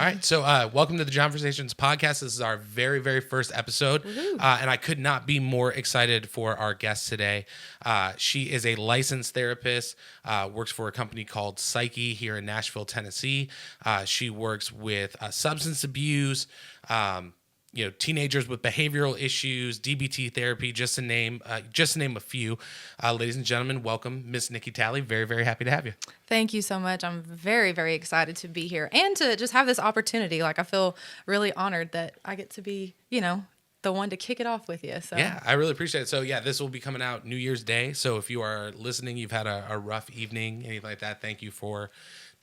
All right. So welcome to the Johnversations podcast. This is our very, very first episode. And I could not be more excited for our guest today. She is a licensed therapist, works for a company called Psyche here in Nashville, Tennessee. She works with substance abuse, teenagers with behavioral issues, DBT therapy, just to name a few. Ladies and gentlemen, welcome Miss Nikki Talley. Very, very happy to have you. Thank you so much. I'm very, very excited to be here and to just have this opportunity. Like, I feel really honored that I get to be, the one to kick it off with you. So yeah, I really appreciate it. So yeah, this will be coming out New Year's Day. So if you are listening, you've had a rough evening, anything like that, thank you for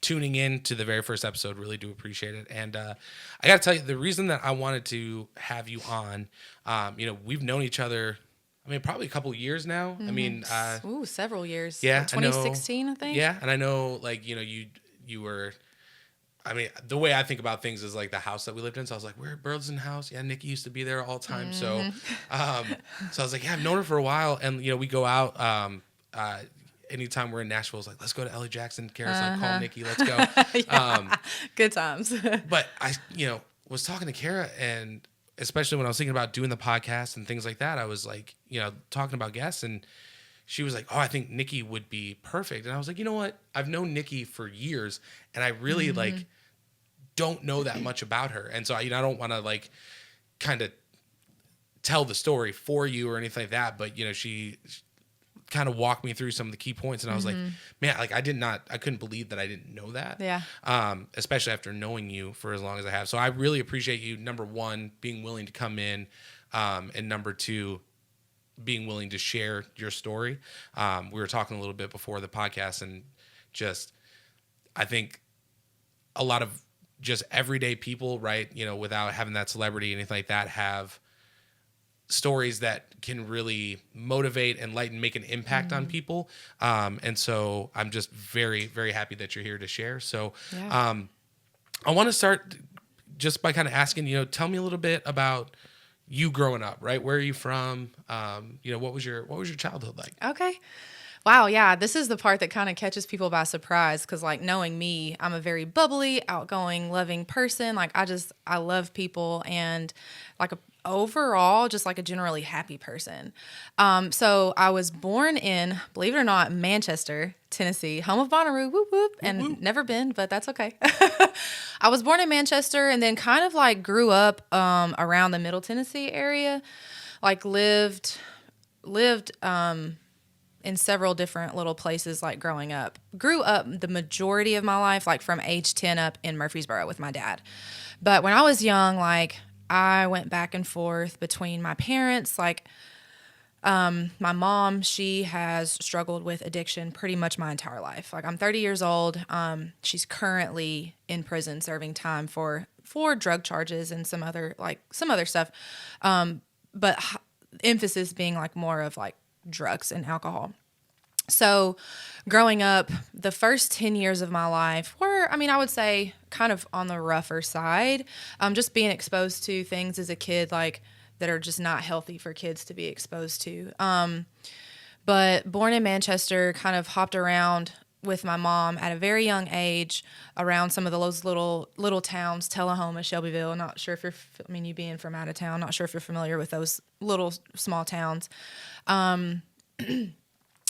tuning in to the very first episode. Really do appreciate it. And I got to tell you, the reason that I wanted to have you on, we've known each other, probably a couple years now. Mm-hmm. Several years. Yeah. 2016, I think. Yeah. And I know, you were, the way I think about things is like the house that we lived in. So I was like, we're at Burleson House. Yeah, Nikki used to be there all the time. Mm-hmm. So I was like, yeah, I've known her for a while. And, we go out, anytime we're in Nashville, it's like, let's go to Ellie Jackson. Kara's like, call Nikki, let's go. Yeah. Good times. But I, was talking to Kara, and especially when I was thinking about doing the podcast and things like that, I was like, talking about guests, and she was like, oh, I think Nikki would be perfect. And I was like, you know what? I've known Nikki for years, and I really don't know that much about her. And so I don't want to kind of tell the story for you or anything like that. But, she kind of walked me through some of the key points, and I was like, man, I couldn't believe that I didn't know that. Yeah. Especially after knowing you for as long as I have. So I really appreciate you, number one, being willing to come in, and number two, being willing to share your story. We were talking a little bit before the podcast, and I think a lot of just everyday people, right, without having that celebrity, anything like that, have stories that can really motivate, enlighten, make an impact on people. And so I'm just very, very happy that you're here to share. So I want to start just by kind of asking, tell me a little bit about you growing up, right? Where are you from? What was your childhood like? Okay. Wow, yeah, this is the part that kind of catches people by surprise because, knowing me, I'm a very bubbly, outgoing, loving person. I love people and, overall, just a generally happy person. So I was born in, believe it or not, Manchester, Tennessee, home of Bonnaroo, whoop, whoop, and whoop. Never been, but that's okay. I was born in Manchester and then kind of, grew up around the Middle Tennessee area, lived in several different little places growing up. Grew up the majority of my life from age 10 up in Murfreesboro with my dad. But when I was young, I went back and forth between my parents. My mom, she has struggled with addiction pretty much my entire life. I'm 30 years old. She's currently in prison serving time for drug charges and some other stuff. But emphasis being more of drugs and alcohol. So growing up, the first 10 years of my life were, I would say kind of on the rougher side. Just being exposed to things as a kid, that are just not healthy for kids to be exposed to. But born in Manchester, kind of hopped around with my mom at a very young age around some of those little towns, Tullahoma, Shelbyville. Not sure if you being from out of town, not sure if you're familiar with those little small towns.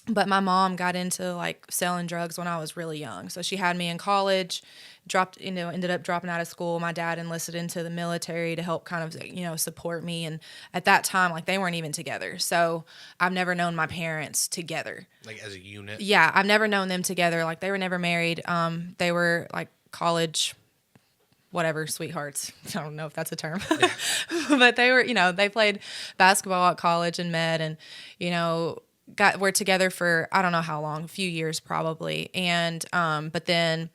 But my mom got into selling drugs when I was really young. So she had me in college, ended up dropping out of school. My dad enlisted into the military to help kind of, support me. And at that time, they weren't even together. So I've never known my parents together. As a unit? Yeah, I've never known them together. They were never married. They were college, whatever, sweethearts. I don't know if that's a term. Yeah. But they were, they played basketball at college and met and, were together for I don't know how long, a few years probably. And but then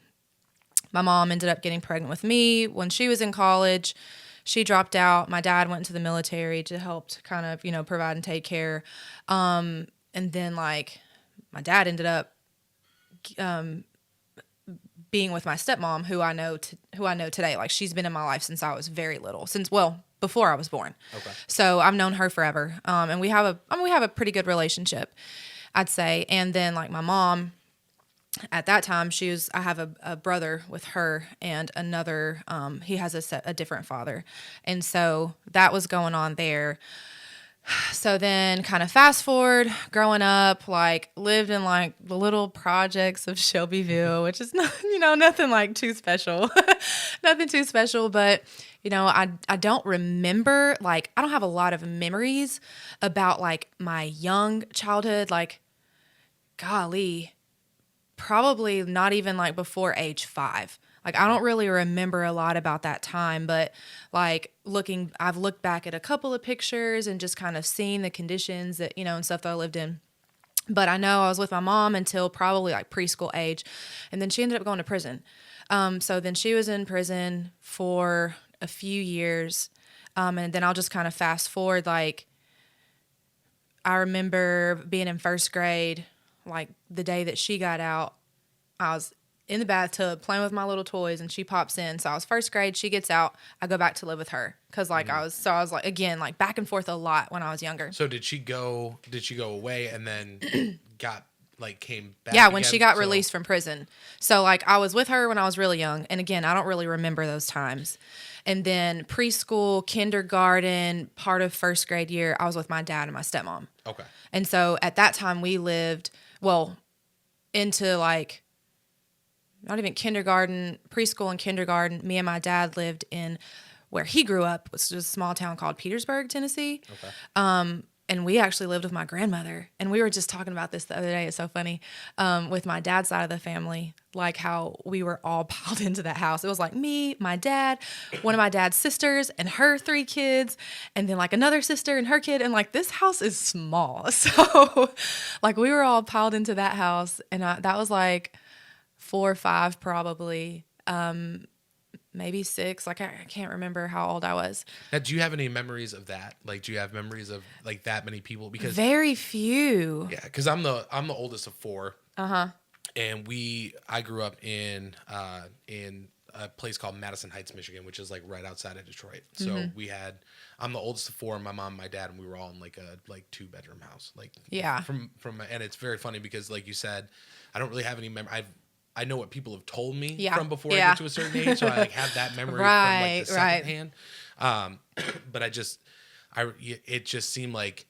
my mom ended up getting pregnant with me when she was in college. She dropped out. My dad went into the military to help kind of, provide and take care. And then my dad ended up being with my stepmom, who I know today. She's been in my life since I was very little, before I was born. Okay. So I've known her forever. And we have a pretty good relationship, I'd say. And then my mom at that time I have a brother with her and another, he has a different father. And so that was going on there. So then kind of fast forward, growing up, like lived in like the little projects of Shelbyville, which is not, nothing like too special, nothing too special. But, I don't remember, like, I don't have a lot of memories about like my young childhood, like, golly, probably not even like before age 5. Like, I don't really remember a lot about that time, but like I've looked back at a couple of pictures and just kind of seen the conditions that, and stuff that I lived in. But I know I was with my mom until probably like preschool age. And then she ended up going to prison. So then she was in prison for a few years. And then I'll just kind of fast forward. Like, I remember being in first grade, like the day that she got out, I was in the bathtub playing with my little toys, and she pops in. So I was first grade, she gets out, I go back to live with her. Cause like I was like, again, like back and forth a lot when I was younger. So did she go away and then came back? Yeah. When she got released from prison. So like I was with her when I was really young. And again, I don't really remember those times. And then preschool, kindergarten, part of first grade year, I was with my dad and my stepmom. Okay. And so at that time we lived, into like, not even kindergarten, preschool and kindergarten, me and my dad lived in where he grew up, which was a small town called Petersburg, Tennessee. Okay. And we actually lived with my grandmother. And we were just talking about this the other day. It's so funny. With my dad's side of the family, like how we were all piled into that house. It was like me, my dad, one of my dad's sisters and her 3 kids, and then like another sister and her kid. And like this house is small. So like we were all piled into that house. And that was like 4 or 5 probably, maybe 6. Like I can't remember how old I was. Now, do you have any memories of that? Like, do you have memories of like that many people? Because very few. Yeah, because I'm the oldest of 4. And I grew up in a place called Madison Heights, Michigan, which is like right outside of Detroit. So I'm the oldest of 4, my mom, my dad, and we were all in like a 2-bedroom house. Like, yeah, and it's very funny because like you said, I don't really have any memory. I know what people have told me from before I get to a certain age, so I like have that memory from like the second hand. But it just seemed like,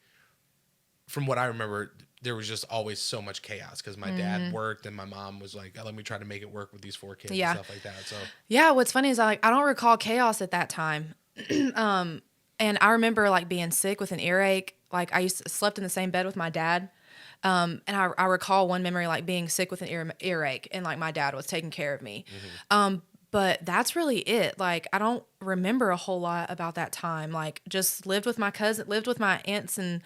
from what I remember, there was just always so much chaos because my dad worked and my mom was like, let me try to make it work with these 4 kids and stuff like that. So yeah, what's funny is I don't recall chaos at that time. And I remember like being sick with an earache. Like I slept in the same bed with my dad. And I recall one memory like being sick with an earache and like my dad was taking care of me. But that's really it. Like I don't remember a whole lot about that time. Like just lived with my aunts and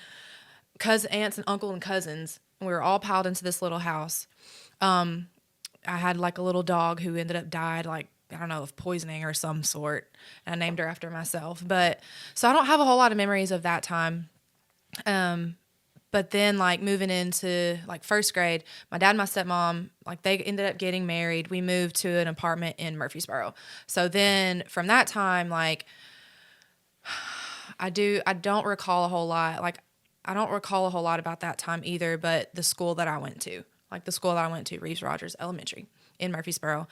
uncle and cousins. And we were all piled into this little house. I had like a little dog who ended up died, like, I don't know, of poisoning or some sort. And I named her after myself. But so I don't have a whole lot of memories of that time. But then like moving into like first grade, my dad and my stepmom, like they ended up getting married. We moved to an apartment in Murfreesboro. So then from that time, like I don't recall a whole lot. Like I don't recall a whole lot about that time either, but the school that I went to, Reeves Rogers Elementary in Murfreesboro.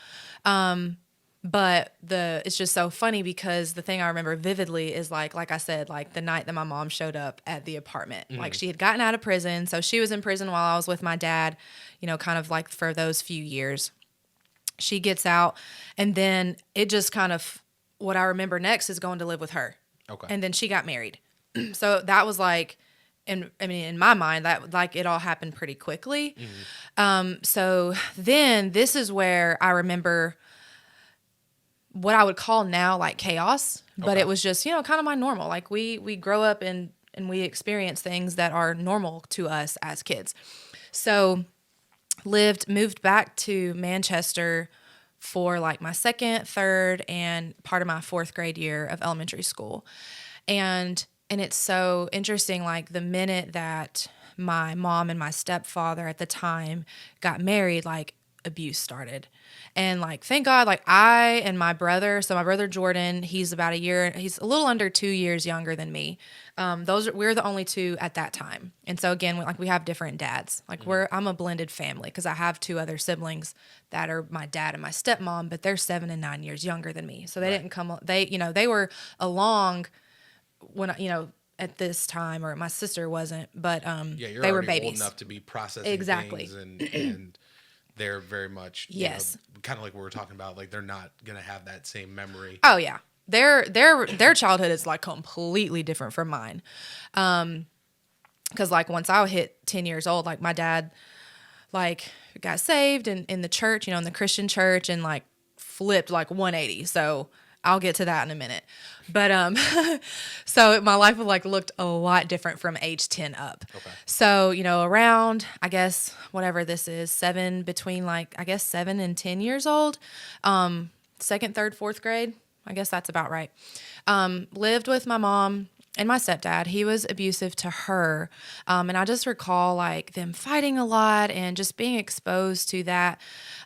But it's just so funny because the thing I remember vividly is like I said, like the night that my mom showed up at the apartment. Like she had gotten out of prison. So she was in prison while I was with my dad, kind of like for those few years. She gets out, and then it just kind of, what I remember next is going to live with her. Okay. And then she got married. So that was like, in my mind, that like it all happened pretty quickly. So then this is where I remember what I would call now like chaos, but it was just, kind of my normal. Like we grow up and we experience things that are normal to us as kids. So moved back to Manchester for like my 2nd, 3rd, and part of my 4th grade year of elementary school. And it's so interesting, like the minute that my mom and my stepfather at the time got married, like abuse started. And like, thank God, like I and my brother, so my brother Jordan, he's about he's a little under 2 years younger than me. We're the only two at that time. And so again, we have different dads. Like I'm a blended family because I have two other siblings that are my dad and my stepmom, but they're 7 and 9 years younger than me. So they didn't come, they were along when, at this time, or my sister wasn't, but you're they were already babies. old enough to be processing Exactly. things and they're very much, yes, kind of like what we're talking about. Like they're not going to have that same memory. Oh yeah. Their childhood is like completely different from mine. Cause like once I hit 10 years old, like my dad like got saved in the church, in the Christian church, and like flipped like 180. So I'll get to that in a minute. But so my life would like looked a lot different from age 10 up. Okay. So, around, I guess, whatever this is, between 7 and 10 years old, second, third, fourth grade, I guess that's about right. Lived with my mom and my stepdad. He was abusive to her. And I just recall like them fighting a lot and just being exposed to that,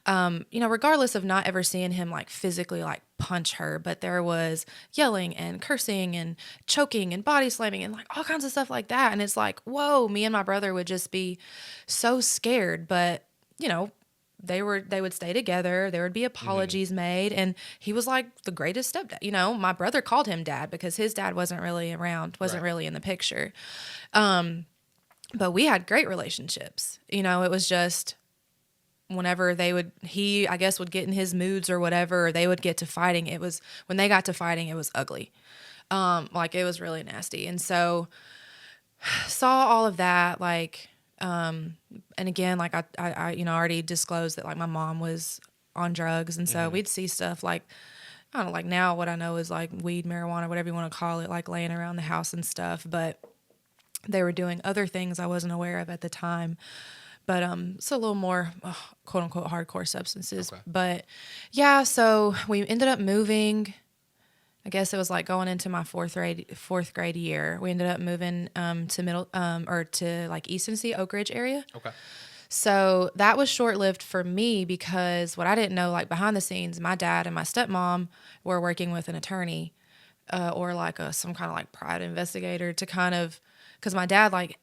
regardless of not ever seeing him like physically like punch her, but there was yelling and cursing and choking and body slamming and like all kinds of stuff like that. And it's like, whoa, me and my brother would just be so scared, but they would stay together. There would be apologies made. And he was like the greatest stepdad. My brother called him dad because his dad wasn't really around, wasn't really in the picture. But we had great relationships. It was just whenever he, I guess, would get in his moods or whatever, or they would get to fighting. When they got to fighting, it was ugly. Like it was really nasty. And so saw all of that, like, and again, like I already disclosed that like my mom was on drugs. And so we'd see stuff like, I don't know, like now what I know is like weed, marijuana, whatever you want to call it, like laying around the house and stuff. But they were doing other things I wasn't aware of at the time. But it's a little more quote unquote hardcore substances. Okay. But yeah, so we ended up moving. I guess it was like going into my fourth grade year. We ended up moving to like Easton Sea, Oak Ridge area. Okay. So that was short-lived for me because what I didn't know, like behind the scenes, my dad and my stepmom were working with an attorney or like some kind of like private investigator to because my dad like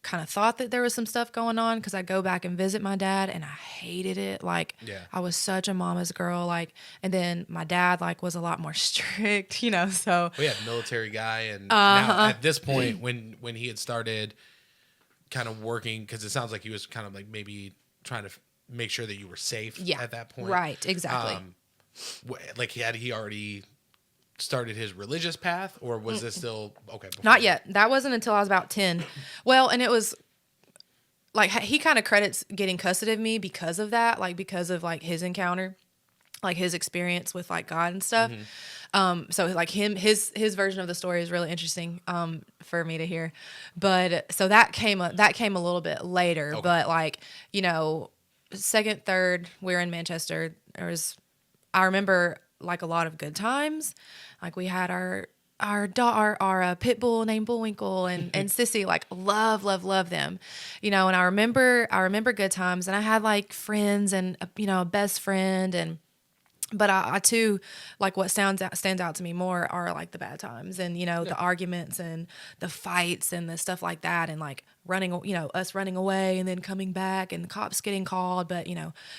kind of thought that there was some stuff going on because I go back and visit my dad and I hated it. Like I was such a mama's girl. Like, and then my dad like was a lot more strict, so. We had military guy. And now at this point when he had started kind of working, because it sounds like he was kind of like maybe trying to make sure that you were safe at that point. Right. Exactly. Like had he already started his religious path, or was this still okay? Not yet. That wasn't until I was about 10. Well, and it was like he kind of credits getting custody of me because of that, like because of like his encounter, like his experience with like God and stuff. So like his version of the story is really interesting for me to hear. But so that came a little bit later. Okay. But like second, third, we're in Manchester. I remember like a lot of good times. Like we had our pit bull named Bullwinkle and Sissy, like love them, and I remember good times, and I had like friends and a best friend, but I too, like what stands out to me more are like the bad times and, the arguments and the fights and the stuff like that. And like us running away and then coming back and the cops getting called, but,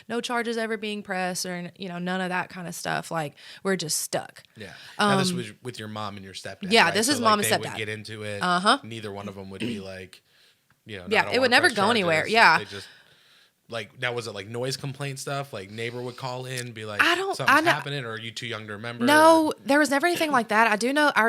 no charges ever being pressed or, none of that kind of stuff. Like we're just stuck. Yeah. Now this was with your mom and your stepdad. Yeah. Right? This is like mom and stepdad. They would get into it. Neither one of them would be like, yeah, it would never go anywhere. Yeah. They just, like, now was it like noise complaint stuff? Like neighbor would call in, be like, something's happening, or are you too young to remember? No, there was never anything like that. I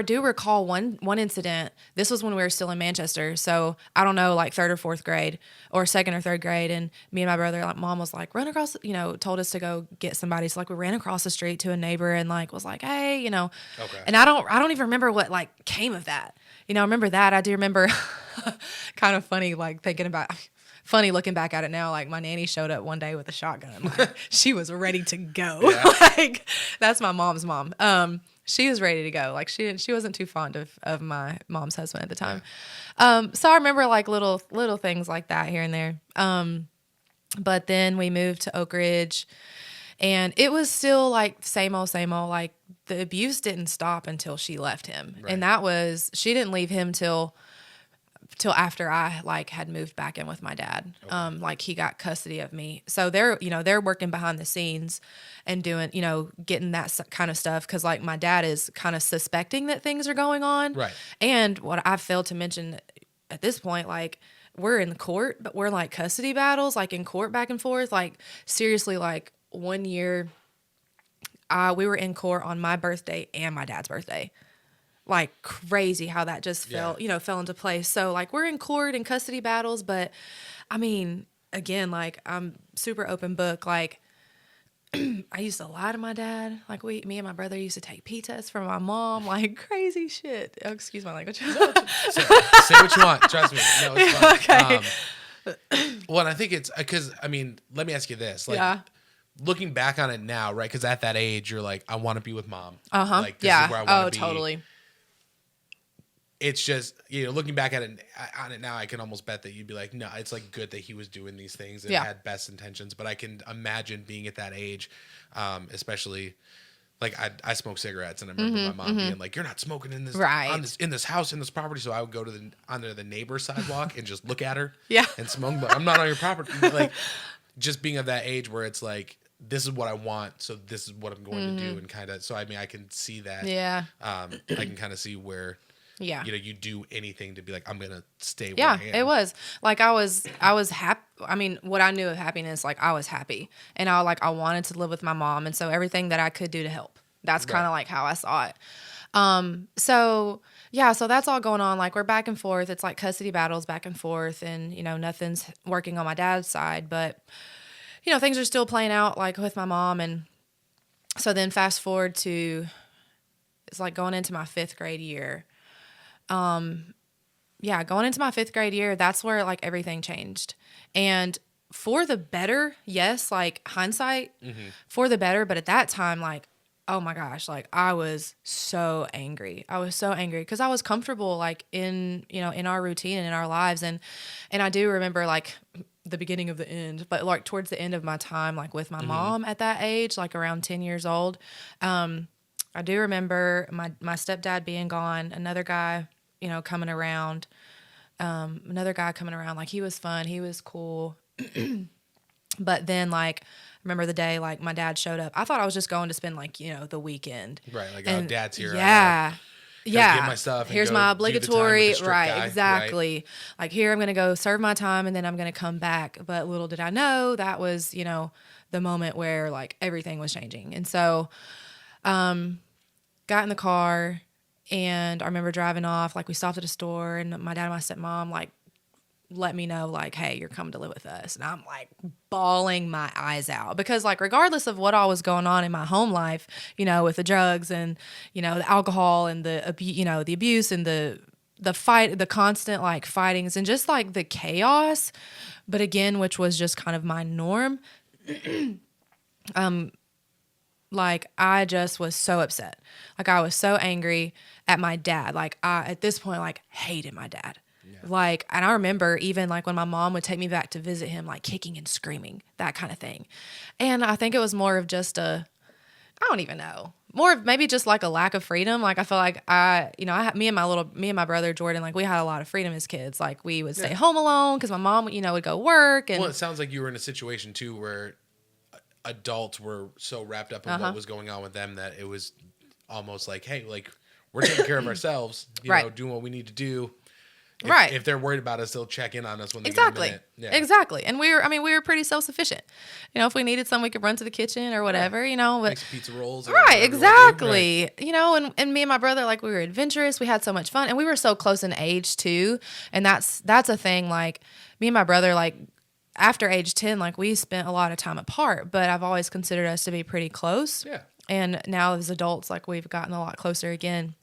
do recall one incident. This was when we were still in Manchester. So I don't know, like third or fourth grade or second or third grade. And me and my brother, like mom was like, run across, told us to go get somebody. So like we ran across the street to a neighbor and like was like, hey, Okay. And I don't even remember what like came of that. I remember that. I do remember kind of funny, like thinking about funny looking back at it now, like my nanny showed up one day with a shotgun. Like, she was ready to go. Yeah. Like that's my mom's mom. She was ready to go. Like she wasn't too fond of my mom's husband at the time. Yeah. So I remember like little things like that here and there. But then we moved to Oak Ridge, and it was still like same old, same old. Like the abuse didn't stop until she left him. Right. And she didn't leave him till after I like had moved back in with my dad. Okay. Like he got custody of me. So they're working behind the scenes and doing, getting that kind of stuff. Cause like my dad is kind of suspecting that things are going on. Right. And what I failed to mention at this point, like we're in the court, but we're like custody battles, like in court back and forth. Like seriously, like one year, we were in court on my birthday and my dad's birthday. Like crazy how that just fell into place. So like we're in court and custody battles, but I mean, again, like I'm super open book. Like I used to lie to my dad. Like me and my brother used to take pee tests from my mom, like crazy shit. Oh, excuse my language. Say what you want. Trust me. No, it's fine. Okay. Well, and I think it's because, I mean, let me ask you this. Like, looking back on it now, right? Because at that age, you're like, I want to be with mom. Like, this is where I want to be. Totally. It's just, looking back at it on it now, I can almost bet that you'd be like, no, it's like good that he was doing these things and had best intentions. But I can imagine being at that age, especially like I smoke cigarettes, and I remember my mom being like, "You're not smoking in this in this house, in this property." So I would go to onto the neighbor's sidewalk and just look at her, and smoke. But I'm not on your property. Like just being of that age where it's like, this is what I want, so this is what I'm going to do, and kind of. So I mean, I can see that. Yeah. I can kind of see where. Yeah. You do anything to be like, I'm going to stay where I am. Yeah, it was. Like I was happy. I mean, what I knew of happiness, like I was happy. And I wanted to live with my mom. And so everything that I could do to help. That's kind of like how I saw it. So that's all going on. Like we're back and forth. It's like custody battles back and forth. And, nothing's working on my dad's side. But, things are still playing out like with my mom. And so then fast forward to, it's like going into my 5th grade year. Going into my 5th grade year, that's where like everything changed. And for the better, yes, like hindsight, for the better. But at that time, like, oh my gosh, like I was so angry. I was so angry because I was comfortable like in our routine and in our lives. And I do remember like the beginning of the end, but like towards the end of my time, like with my mom at that age, like around 10 years old, I do remember my stepdad being gone, another guy coming around, like he was fun. He was cool. But then like, remember the day, like my dad showed up, I thought I was just going to spend like, the weekend. Right. Like, oh, dad's here. Yeah. Get my stuff. Here's my obligatory. Right. Guy, exactly. Right? Like here, I'm going to go serve my time and then I'm going to come back. But little did I know that was, the moment where like everything was changing. And so, got in the car. And I remember driving off, like we stopped at a store and my dad and my stepmom like let me know like, hey, you're coming to live with us. And I'm like bawling my eyes out because like regardless of what all was going on in my home life, with the drugs and, the alcohol and the abuse and the fight, the constant like fightings and just like the chaos, but again, which was just kind of my norm. Like I just was so upset. Like I was so angry at my dad. Like I, at this point, like hated my dad. Yeah. Like, and I remember even like when my mom would take me back to visit him, like kicking and screaming, that kind of thing. And I think it was more of just I don't even know, more of maybe just like a lack of freedom. Like I feel like me and my brother Jordan, like we had a lot of freedom as kids. Like we would stay home alone because my mom, would go work. And well, it sounds like you were in a situation too where adults were so wrapped up in what was going on with them that it was almost like, hey, like we're taking care of ourselves, doing what we need to do. If they're worried about us, they'll check in on us when they get a minute. Yeah. Exactly. And we were pretty self-sufficient. If we needed something, we could run to the kitchen or whatever, but make some pizza rolls. Right. Exactly. Right. And me and my brother, like we were adventurous. We had so much fun and we were so close in age too. And that's a thing. Like me and my brother, like, after age 10, like we spent a lot of time apart, but I've always considered us to be pretty close. Yeah. And now as adults, like we've gotten a lot closer again.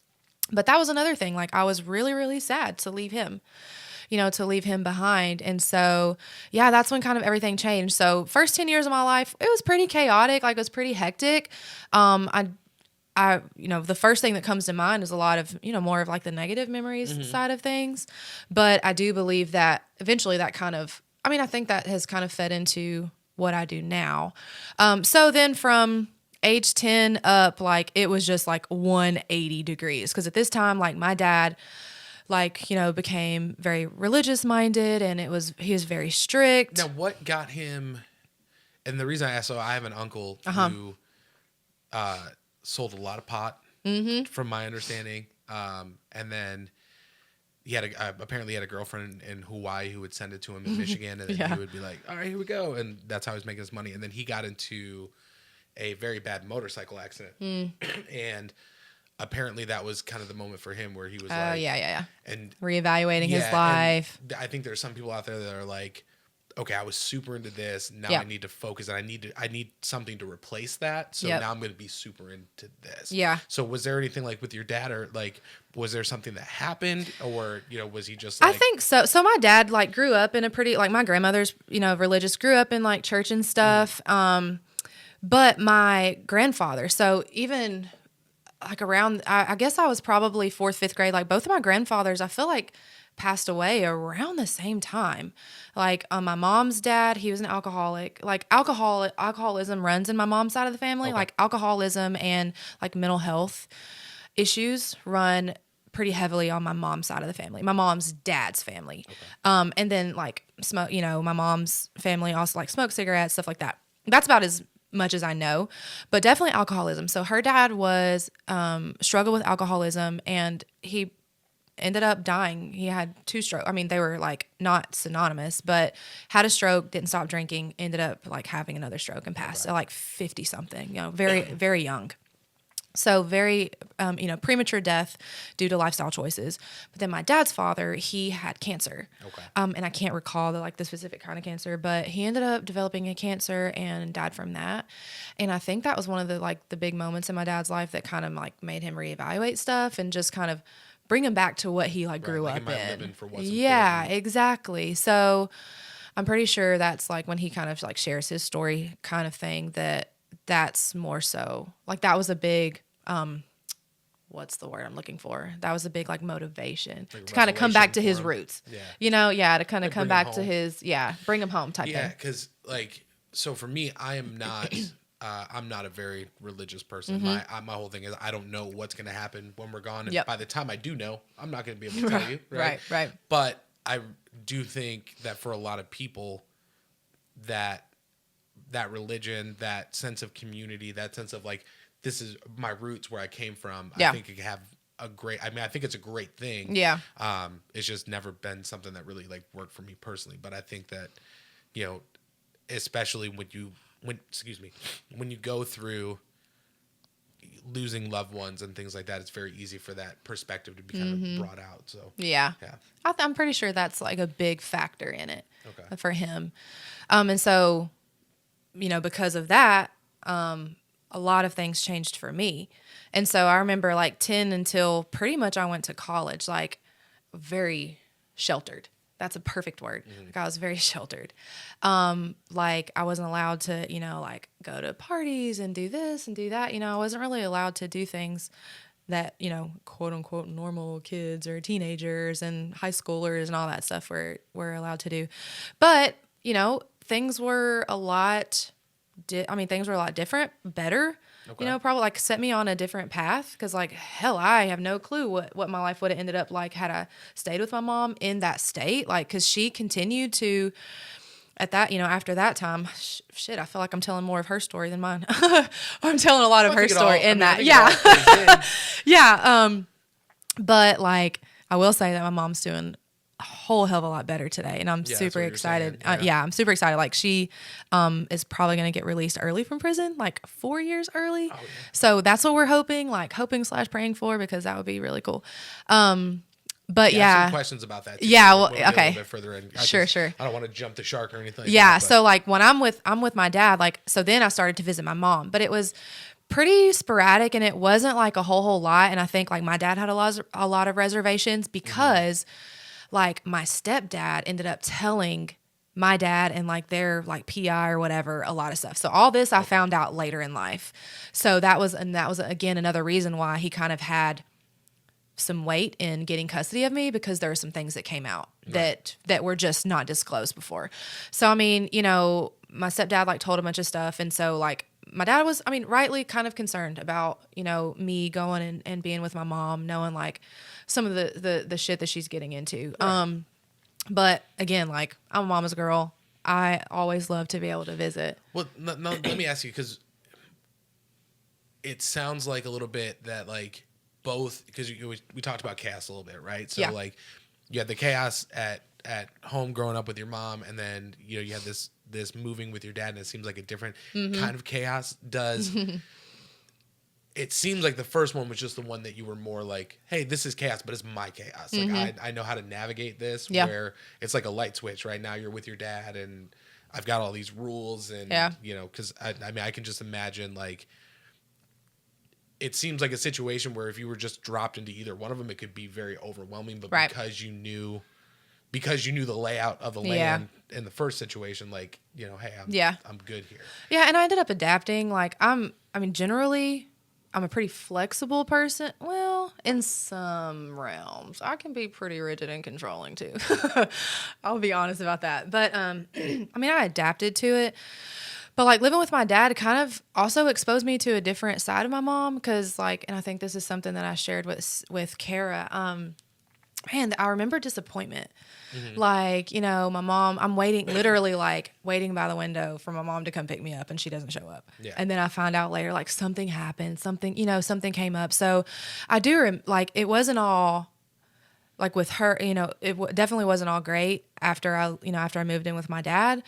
But that was another thing. Like I was really, really sad to leave him, to leave him behind. And so, that's when kind of everything changed. So first 10 years of my life, it was pretty chaotic. Like it was pretty hectic. The first thing that comes to mind is a lot of, more of like the negative memories side of things. But I do believe that eventually that kind of I mean, I think that has kind of fed into what I do now. So then from age 10 up, like it was just like 180 degrees. Cause at this time, like my dad, like, you know, became very religious minded and he was very strict. Now, what got him? And the reason I asked, so I have an uncle who sold a lot of pot, from my understanding. And then he had apparently had a girlfriend in Hawaii who would send it to him in Michigan, and then he would be like, "All right, here we go," and that's how he was making his money. And then he got into a very bad motorcycle accident, and apparently that was kind of the moment for him where he was like, and reevaluating his life. I think there's some people out there that are like, okay, I was super into this. Now I need to focus, and I need something to replace that. So now I'm going to be super into this. Yeah. So was there anything like with your dad, or like was there something that happened, or you know, was he just like? I think so. So my dad like grew up in a pretty, like my grandmother's, you know, religious, grew up in like church and stuff. But my grandfather, so even like around, I guess I was probably 4th, 5th grade. Like both of my grandfathers, I feel like passed away around the same time. Like my mom's dad, he was an alcoholic. Like alcoholism runs in my mom's side of the family. Okay. Like alcoholism and like mental health issues run pretty heavily on my mom's side of the family, my mom's dad's family. Okay. And then like smoke, you know, my mom's family also like smoked cigarettes, stuff like that. That's about as much as I know, but definitely alcoholism. So her dad was struggled with alcoholism, and he ended up dying. He had 2 strokes. I mean, they were like not synonymous, but had a stroke, didn't stop drinking, ended up like having another stroke and passed at like 50 something, you know, very, very young. So very, you know, premature death due to lifestyle choices. But then my dad's father, he had cancer. Okay. And I can't recall the specific kind of cancer, but he ended up developing a cancer and died from that. And I think that was one of the big moments in my dad's life that kind of like made him reevaluate stuff and just kind of bring him back to what he grew up in. For what's important. Exactly. So I'm pretty sure that's like when he kind of like shares his story kind of thing, that's more so like that was a big what's the word I'm looking for? That was a big like motivation to kind of come back to his roots. Yeah. You know, to kind of come back to his bring him home type thing. Yeah, cuz like so for me, I am not I'm not a very religious person. Mm-hmm. My whole thing is I don't know what's going to happen when we're gone. And by the time I do know, I'm not going to be able to tell you. Right. But I do think that for a lot of people, that religion, that sense of community, that sense of like, this is my roots where I came from. I think it could have I think it's a great thing. Yeah. It's just never been something that really like worked for me personally. But I think that, you know, especially when you go through losing loved ones and things like that, it's very easy for that perspective to be kind of brought out. So yeah. I'm pretty sure that's like a big factor in it for him. And so, you know, because of that, a lot of things changed for me. And so I remember like 10 until pretty much I went to college, like very sheltered. That's a perfect word. Like I was very sheltered. Like I wasn't allowed to, you know, like go to parties and do this and do that. You know, I wasn't really allowed to do things that, you know, quote unquote normal kids or teenagers and high schoolers and all that stuff were allowed to do. But, you know, things were a lot different, better. Okay. You know, probably like set me on a different path because like, hell, I have no clue what my life would have ended up like had I stayed with my mom in that state. Like, because she continued to, at that, you know, after that time, shit, I feel like I'm telling more of her story than mine. I'm telling a lot of her story in that. Yeah. Yeah. But like, I will say that my mom's doing a whole hell of a lot better today, and I'm super excited. I'm super excited. Like she is probably going to get released early from prison, like 4 years early. Oh, yeah. So that's what we're hoping / praying for, because that would be really cool. But I have some questions about that too. Yeah, well, okay. A little bit further in. Sure. I don't want to jump the shark or anything. Yeah, so like when I'm with my dad, like so then I started to visit my mom, but it was pretty sporadic and it wasn't like a whole lot. And I think like my dad had a lot of reservations because like my stepdad ended up telling my dad and like their like PI or whatever a lot of stuff. So all this I found out later in life. So that was again another reason why he kind of had some weight in getting custody of me because there are some things that came out that were just not disclosed before. So, I mean, you know, my stepdad like told a bunch of stuff. And so like my dad was, I mean, rightly kind of concerned about, you know, me going and being with my mom, knowing like some of the shit that she's getting into. Right. But again, like I'm a mama's girl. I always love to be able to visit. Well, no, let me ask you, because it sounds like a little bit that like both, because we talked about chaos a little bit, right? So like you had the chaos at home growing up with your mom, and then you know you had this moving with your dad, and it seems like a different kind of chaos. It seems like the first one was just the one that you were more like, hey, this is chaos, but it's my chaos. Like I know how to navigate this, where it's like a light switch. Right now you're with your dad and I've got all these rules, and you know, because I mean I can just imagine like it seems like a situation where if you were just dropped into either one of them, it could be very overwhelming. But because you knew the layout of the land in the first situation, like, you know, hey, I'm good here. Yeah, and I ended up adapting. Like generally I'm a pretty flexible person. Well, in some realms, I can be pretty rigid and controlling too. I'll be honest about that. But I mean, I adapted to it. But like living with my dad kind of also exposed me to a different side of my mom, because like, and I think this is something that I shared with Kara. Man, I remember disappointment. Like, you know, my mom, I'm literally waiting by the window for my mom to come pick me up, and she doesn't show up. Yeah. And then I find out later, like something happened, something came up. So I do like, it wasn't all like with her, you know, definitely wasn't all great after I moved in with my dad.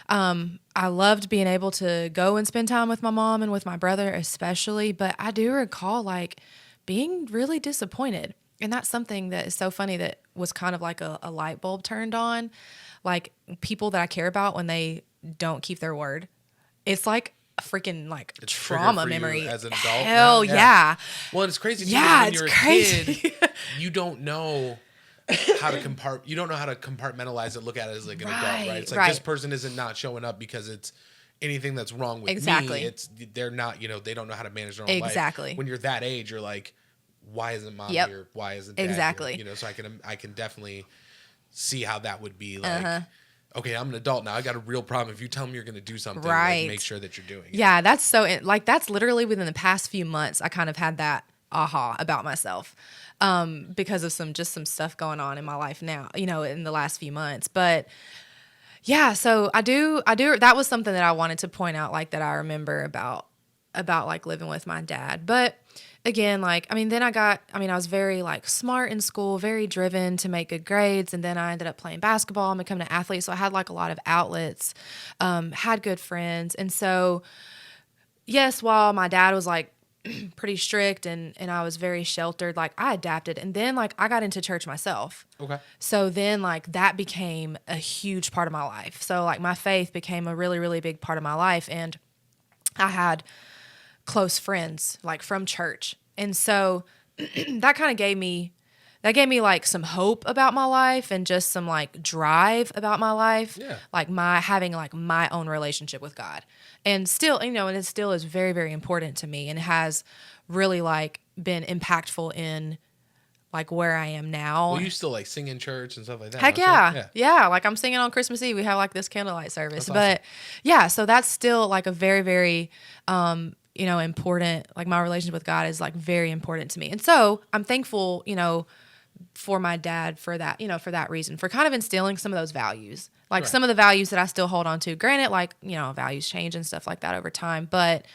I loved being able to go and spend time with my mom and with my brother especially, but I do recall like being really disappointed. And that's something that is so funny that was kind of like a light bulb turned on. Like people that I care about, when they don't keep their word, it's like a freaking like it's trauma memory. As an adult. Hell yeah. Well, it's crazy too. Yeah, when you're crazy. A kid, you don't know how to compartmentalize it, look at it as like an adult, right? It's like this person isn't not showing up because it's anything that's wrong with me. They're not, you know, they don't know how to manage their own life. When you're that age, you're like, why isn't mom here? Why isn't dad here? You know, so I can definitely see how that would be like, okay, I'm an adult now. I got a real problem. If you tell me you're going to do something, like, make sure that you're doing it. Yeah, that's so, like, that's literally within the past few months, I kind of had that aha about myself because of some stuff going on in my life now, you know, in the last few months. But yeah, so I do, that was something that I wanted to point out, like, that I remember about like living with my dad. But again, like, I mean, I was very like smart in school, very driven to make good grades. And then I ended up playing basketball and becoming an athlete. So I had like a lot of outlets, had good friends. And so, yes, while my dad was like pretty strict and I was very sheltered, like I adapted. And then like I got into church myself. Okay. So then like that became a huge part of my life. So like my faith became a really, really big part of my life. And I had close friends like from church. And so that kind of gave me like some hope about my life and just some like drive about my life. Yeah. Like having like my own relationship with God. And still, you know, and it still is very, very important to me and has really like been impactful in like where I am now. Well, you still like sing in church and stuff like that. Heck yeah. Yeah. Like I'm singing on Christmas Eve. We have like this candlelight service. Awesome. But yeah, so that's still like a very, very, you know, important, like my relationship with God is like very important to me. And so I'm thankful, you know, for my dad for that, you know, for that reason, for kind of instilling some of those values, like some of the values that I still hold on to. Granted, like, you know, values change and stuff like that over time, but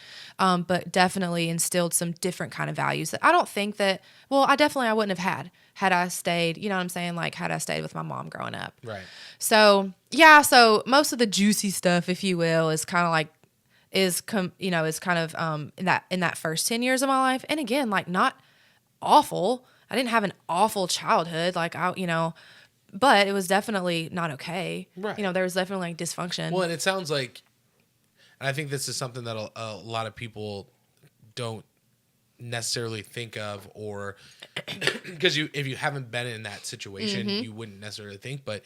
definitely instilled some different kind of values that I don't think that, well, I wouldn't have had I stayed, you know what I'm saying? Like had I stayed with my mom growing up. Right. So yeah. So most of the juicy stuff, if you will, is kind of like, is kind of in that first 10 years of my life. And again, like not awful. I didn't have an awful childhood, like but it was definitely not okay. Right. You know, there was definitely like dysfunction. Well, and it sounds like, and I think this is something that a lot of people don't necessarily think of, or because if you haven't been in that situation, you wouldn't necessarily think. But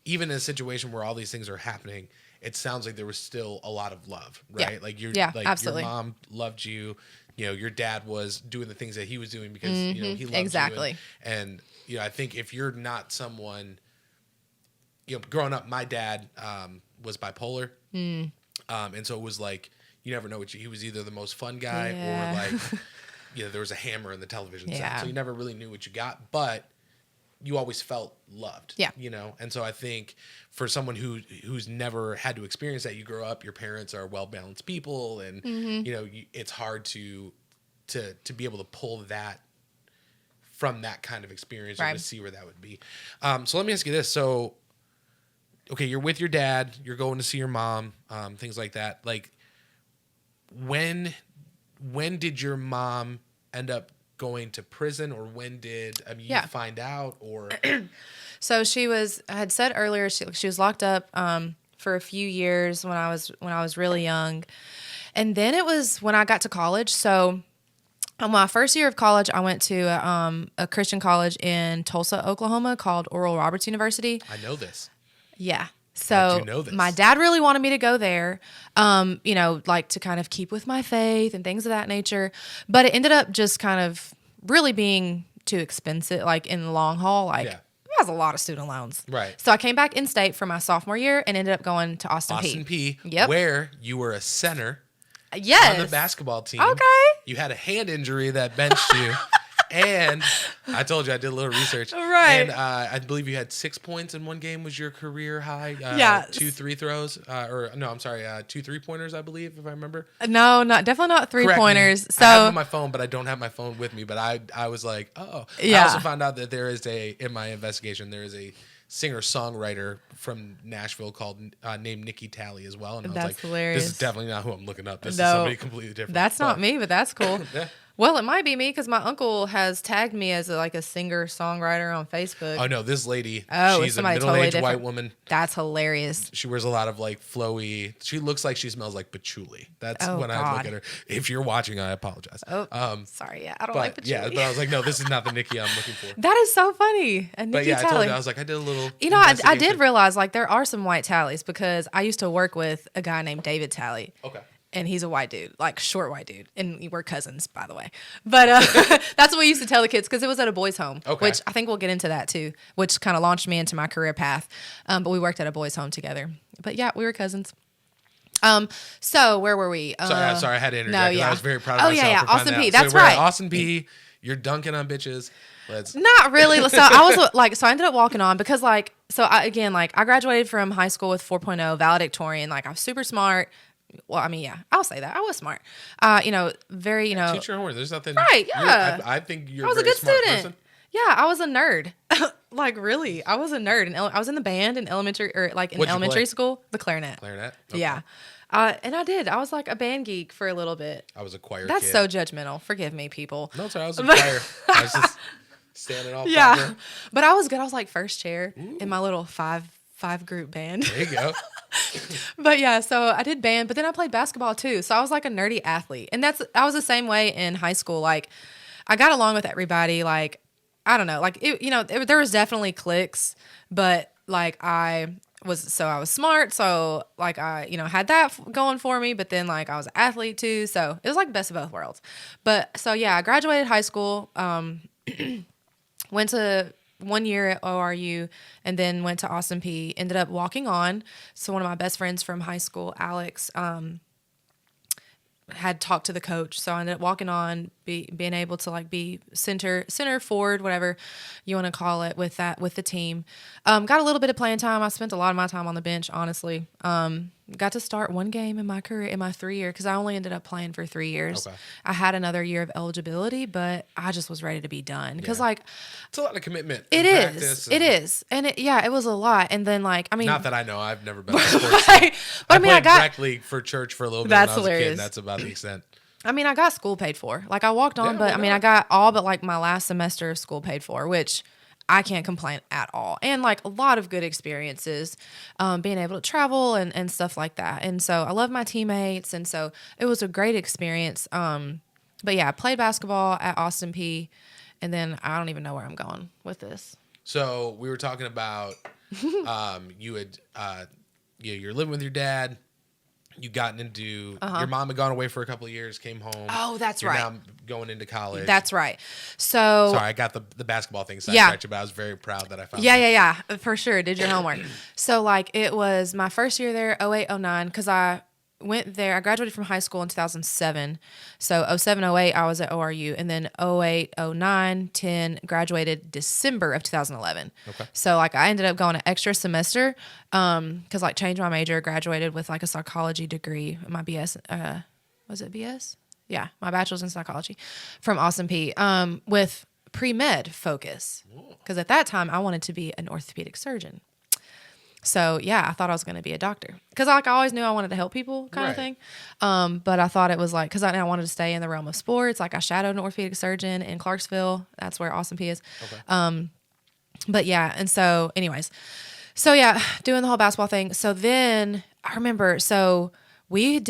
even in a situation where all these things are happening, it sounds like there was still a lot of love, right? Yeah. Like absolutely. Your mom loved you, your dad was doing the things that he was doing because he loved exactly. you. And I think if you're not someone, growing up, my dad was bipolar, and so it was like you never know he was either the most fun guy or like there was a hammer in the television set, so you never really knew what you got, but you always felt loved. Yeah. And so I think for someone who's never had to experience that, you grow up, your parents are well-balanced people, and it's hard to be able to pull that from that kind of experience, or to see where that would be. So let me ask you this. So, okay, you're with your dad, you're going to see your mom, things like that. Like, when did your mom end up going to prison, or when did you find out? Or so I had said earlier she was locked up for a few years when I was really young, and then it was when I got to college. So my first year of college, I went to a Christian college in Tulsa, Oklahoma, called Oral Roberts University. I know this. Yeah. So know this. My dad really wanted me to go there, like to kind of keep with my faith and things of that nature. But it ended up just kind of really being too expensive, like in the long haul. Like, it has a lot of student loans. Right. So I came back in state for my sophomore year and ended up going to Austin P. Yep. Where you were a center. Yes. On the basketball team. Okay. You had a hand injury that benched you. And I told you I did a little research. Right. And I believe you had 6 points in one game was your career high. 2 free throws. 2 3-pointers, I believe, if I remember. No, definitely not 3-pointers. So I have it on my phone, but I don't have my phone with me. But I was like, oh. Yeah. I also found out that in my investigation, there is a singer-songwriter from Nashville named Nikki Talley as well. And I was like, hilarious. This is definitely not who I'm looking up. This is somebody completely different. That's not me, but that's cool. Well, it might be me because my uncle has tagged me as a singer-songwriter on Facebook. Oh, no, this lady, she's a middle-aged totally white woman. That's hilarious. She wears a lot of flowy. She looks like she smells like patchouli. That's when I look at her. If you're watching, I apologize. Oh, sorry. Yeah, I don't like patchouli. Yeah, but I was like, no, this is not the Nikki I'm looking for. That is so funny. And Nikki I Talley. told you, I was like, I did a little. I did realize there are some white Talleys because I used to work with a guy named David Talley. Okay. And he's a white dude, short white dude. And we're cousins, by the way. But that's what we used to tell the kids because it was at a boys' home, which I think we'll get into that too, which kind of launched me into my career path. But we worked at a boys' home together. But yeah, we were cousins. So where were we? Sorry, I had to interject. I was very proud of myself. Oh, yeah. For Austin P. Out. That's so right. Austin P. You're dunking on bitches. Not really. So I was so I ended up walking on because I graduated from high school with 4.0 valedictorian. I was super smart. Well, I mean, yeah, I'll say that. I was smart. Very, Teach your horn. There's nothing. Right, yeah. I think you're I was a very good smart student. person. Yeah, I was a nerd. Really, I was a nerd. And I was in the band in elementary school, the clarinet. Clarinet? Okay. Yeah. And I did. I was a band geek for a little bit. I was a choir That's kid. so judgmental. Forgive me, people. No, sorry. I was a choir. I was just standing off. Yeah. Proper. But I was good. I was first chair in my little five group band. There you go. But yeah, so I did band, but then I played basketball too. So I was a nerdy athlete. And I was the same way in high school. I got along with everybody. I don't know. There was definitely cliques, but I was smart. So I, had that going for me, but then I was an athlete too. So it was best of both worlds. But so yeah, I graduated high school, went to 1 year at ORU and then went to Austin P. Ended up walking on. So one of my best friends from high school, Alex, had talked to the coach. So I ended up walking on, being able to be center forward, whatever you want to call it with the team. Got a little bit of playing time. I spent a lot of my time on the bench, honestly. Got to start one game in my career, in my 3 year, because I only ended up playing for 3 years. Okay. I had another year of eligibility, but I just was ready to be done. Because it's a lot of commitment. It is. And it was a lot. And then not that I know, I've never been on a sports right. But I played rec league for church for a little bit when I was hilarious. a kid. That's about the extent. I got school paid for. I walked on, but I got all but my last semester of school paid for, which I can't complain at all. And a lot of good experiences, being able to travel and stuff like that. And so I love my teammates. And so it was a great experience. But yeah, I played basketball at Austin P. And then I don't even know where I'm going with this. So we were talking about, you're living with your dad. you gotten into your mom had gone away for a couple of years, came home. Oh, that's You're right. now going into college. That's right. So sorry, I got the basketball thing sidetracked, but I was very proud that I found that. Yeah, for sure. Did your homework. So like it was my first year there, 08, 09, because I went there. I graduated from high school in 2007. So 07, 08, I was at ORU. And then 08, 09, 10, graduated December of 2011. Okay. So like I ended up going an extra semester because like changed my major, graduated with like a psychology degree. My BS, was it BS? Yeah, my bachelor's in psychology from Austin P with pre-med focus. Because at that time, I wanted to be an orthopedic surgeon. So, yeah, I thought I was going to be a doctor. Because like, I always knew I wanted to help people kind of thing. But I thought it was like, because I wanted to stay in the realm of sports. Like, I shadowed an orthopedic surgeon in Clarksville. That's where Austin P is. Okay. But, yeah. And so, anyways. So, yeah, doing the whole basketball thing. So, then I remember, so we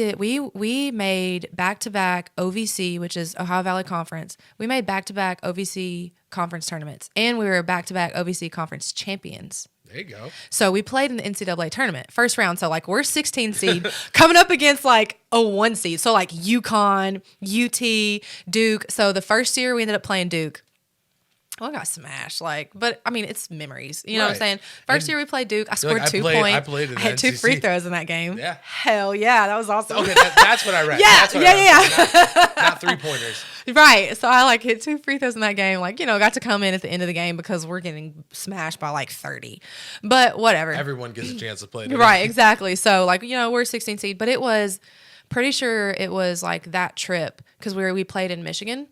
made back-to-back OVC, which is Ohio Valley Conference. We made back-to-back OVC conference tournaments. And we were back-to-back OVC conference champions. There you go. So we played in the NCAA tournament, first round. So like we're 16 seed coming up against like a 1 seed. So like UConn, UT, Duke. So the first year we ended up playing Duke. Well, I got smashed. Like, but I mean, it's memories. You know what I'm saying? First year we played Duke. I scored 2 points. I played in the had 2 NCC. free throws in that game. Yeah. Hell yeah. That was awesome. Okay, that's what I read. Yeah, That's what I read. Not 3-pointers. Right. So I like hit 2 free throws in that game. Like, you know, got to come in at the end of the game because we're getting smashed by like 30. But whatever. Everyone gets a chance to play. Right, exactly. So like, you know, we're 16 seed, but it was pretty sure it was like that trip because we played in Michigan.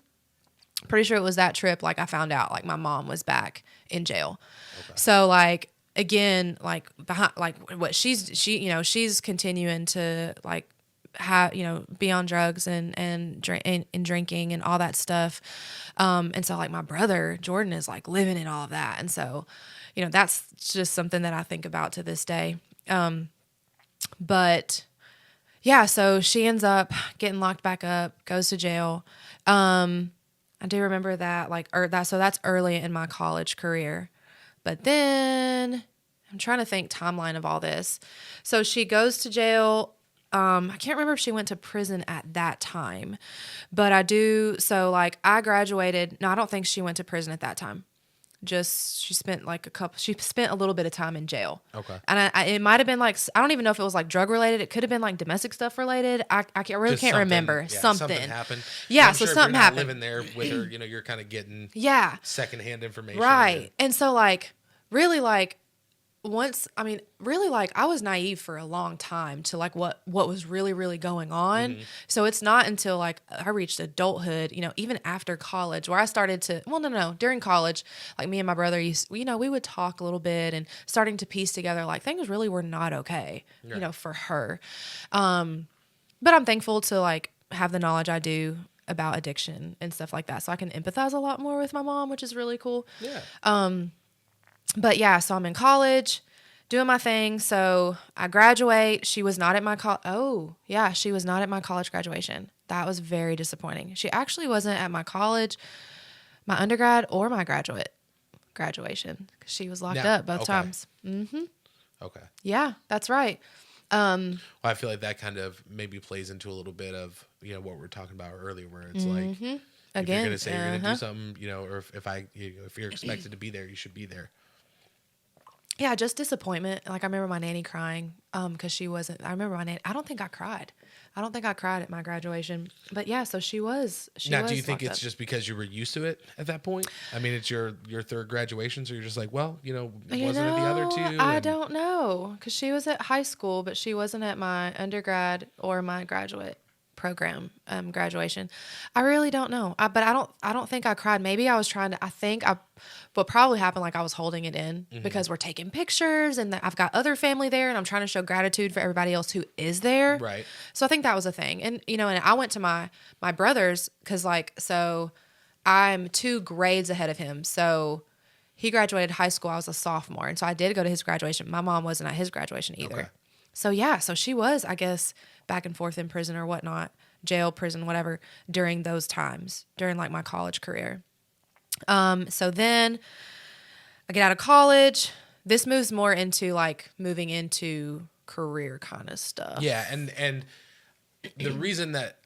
Pretty sure it was that trip. Like I found out like my mom was back in jail. Okay. So like again, like behind, like what she's continuing to like be on drugs and drinking and all that stuff. And so like my brother Jordan is like living in all of that. And so, you know, that's just something that I think about to this day. But yeah, so she ends up getting locked back up, goes to jail. I do remember that, so that's early in my college career. But then I'm trying to think timeline of all this. So she goes to jail. I can't remember if she went to prison at that time, but I do. So like I graduated. No, I don't think she went to prison at that time. Just she spent a little bit of time in jail. Okay. And it might have been like, I don't even know if it was like drug related. It could have been like domestic stuff related. I really can't remember. Yeah, something happened. Yeah. I'm so sure something if you're not happened. living there with her, you know, you're kind of getting secondhand information. Right. And so like, really like really like I was naive for a long time to like what was really, really going on. Mm-hmm. So it's not until like I reached adulthood, you know, even after college where I started to, during college, like me and my brother we would talk a little bit and starting to piece together like things really were not okay, you know, for her. But I'm thankful to like have the knowledge I do about addiction and stuff like that. So I can empathize a lot more with my mom, which is really cool. Yeah. But yeah, so I'm in college doing my thing. So I graduate. She was not at my she was not at my college graduation. That was very disappointing. She actually wasn't at my college, my undergrad or my graduation. She was locked up both times. Mm-hmm. Okay. Yeah, that's right. Well, I feel like that kind of maybe plays into a little bit of, you know, what we were talking about earlier, where it's like, again, if you're going to say you're going to do something, you know, or if you're expected to be there, you should be there. Yeah, just disappointment. Like I remember my nanny crying because she wasn't. I remember my nanny. I don't think I cried. At my graduation. But yeah, so she was. Now, do you think it's just because you were used to it at that point? I mean, it's your third graduation, so you're just like, well, you know, wasn't it the other two? I don't know because she was at high school, but she wasn't at my undergrad or my graduate program graduation. I really don't know. But I don't think I cried. Maybe I was trying to. I think what probably happened, like I was holding it in because we're taking pictures and I've got other family there and I'm trying to show gratitude for everybody else who is there. Right. So I think that was a thing. And, you know, and I went to my brother's because like, so I'm 2 grades ahead of him. So he graduated high school. I was a sophomore. And so I did go to his graduation. My mom wasn't at his graduation either. Okay. So yeah, so she was, I guess, back and forth in prison or whatnot, jail, prison, whatever, during those times, during like my college career. So then I get out of college. This moves more into like moving into career kind of stuff. Yeah, and the reason that,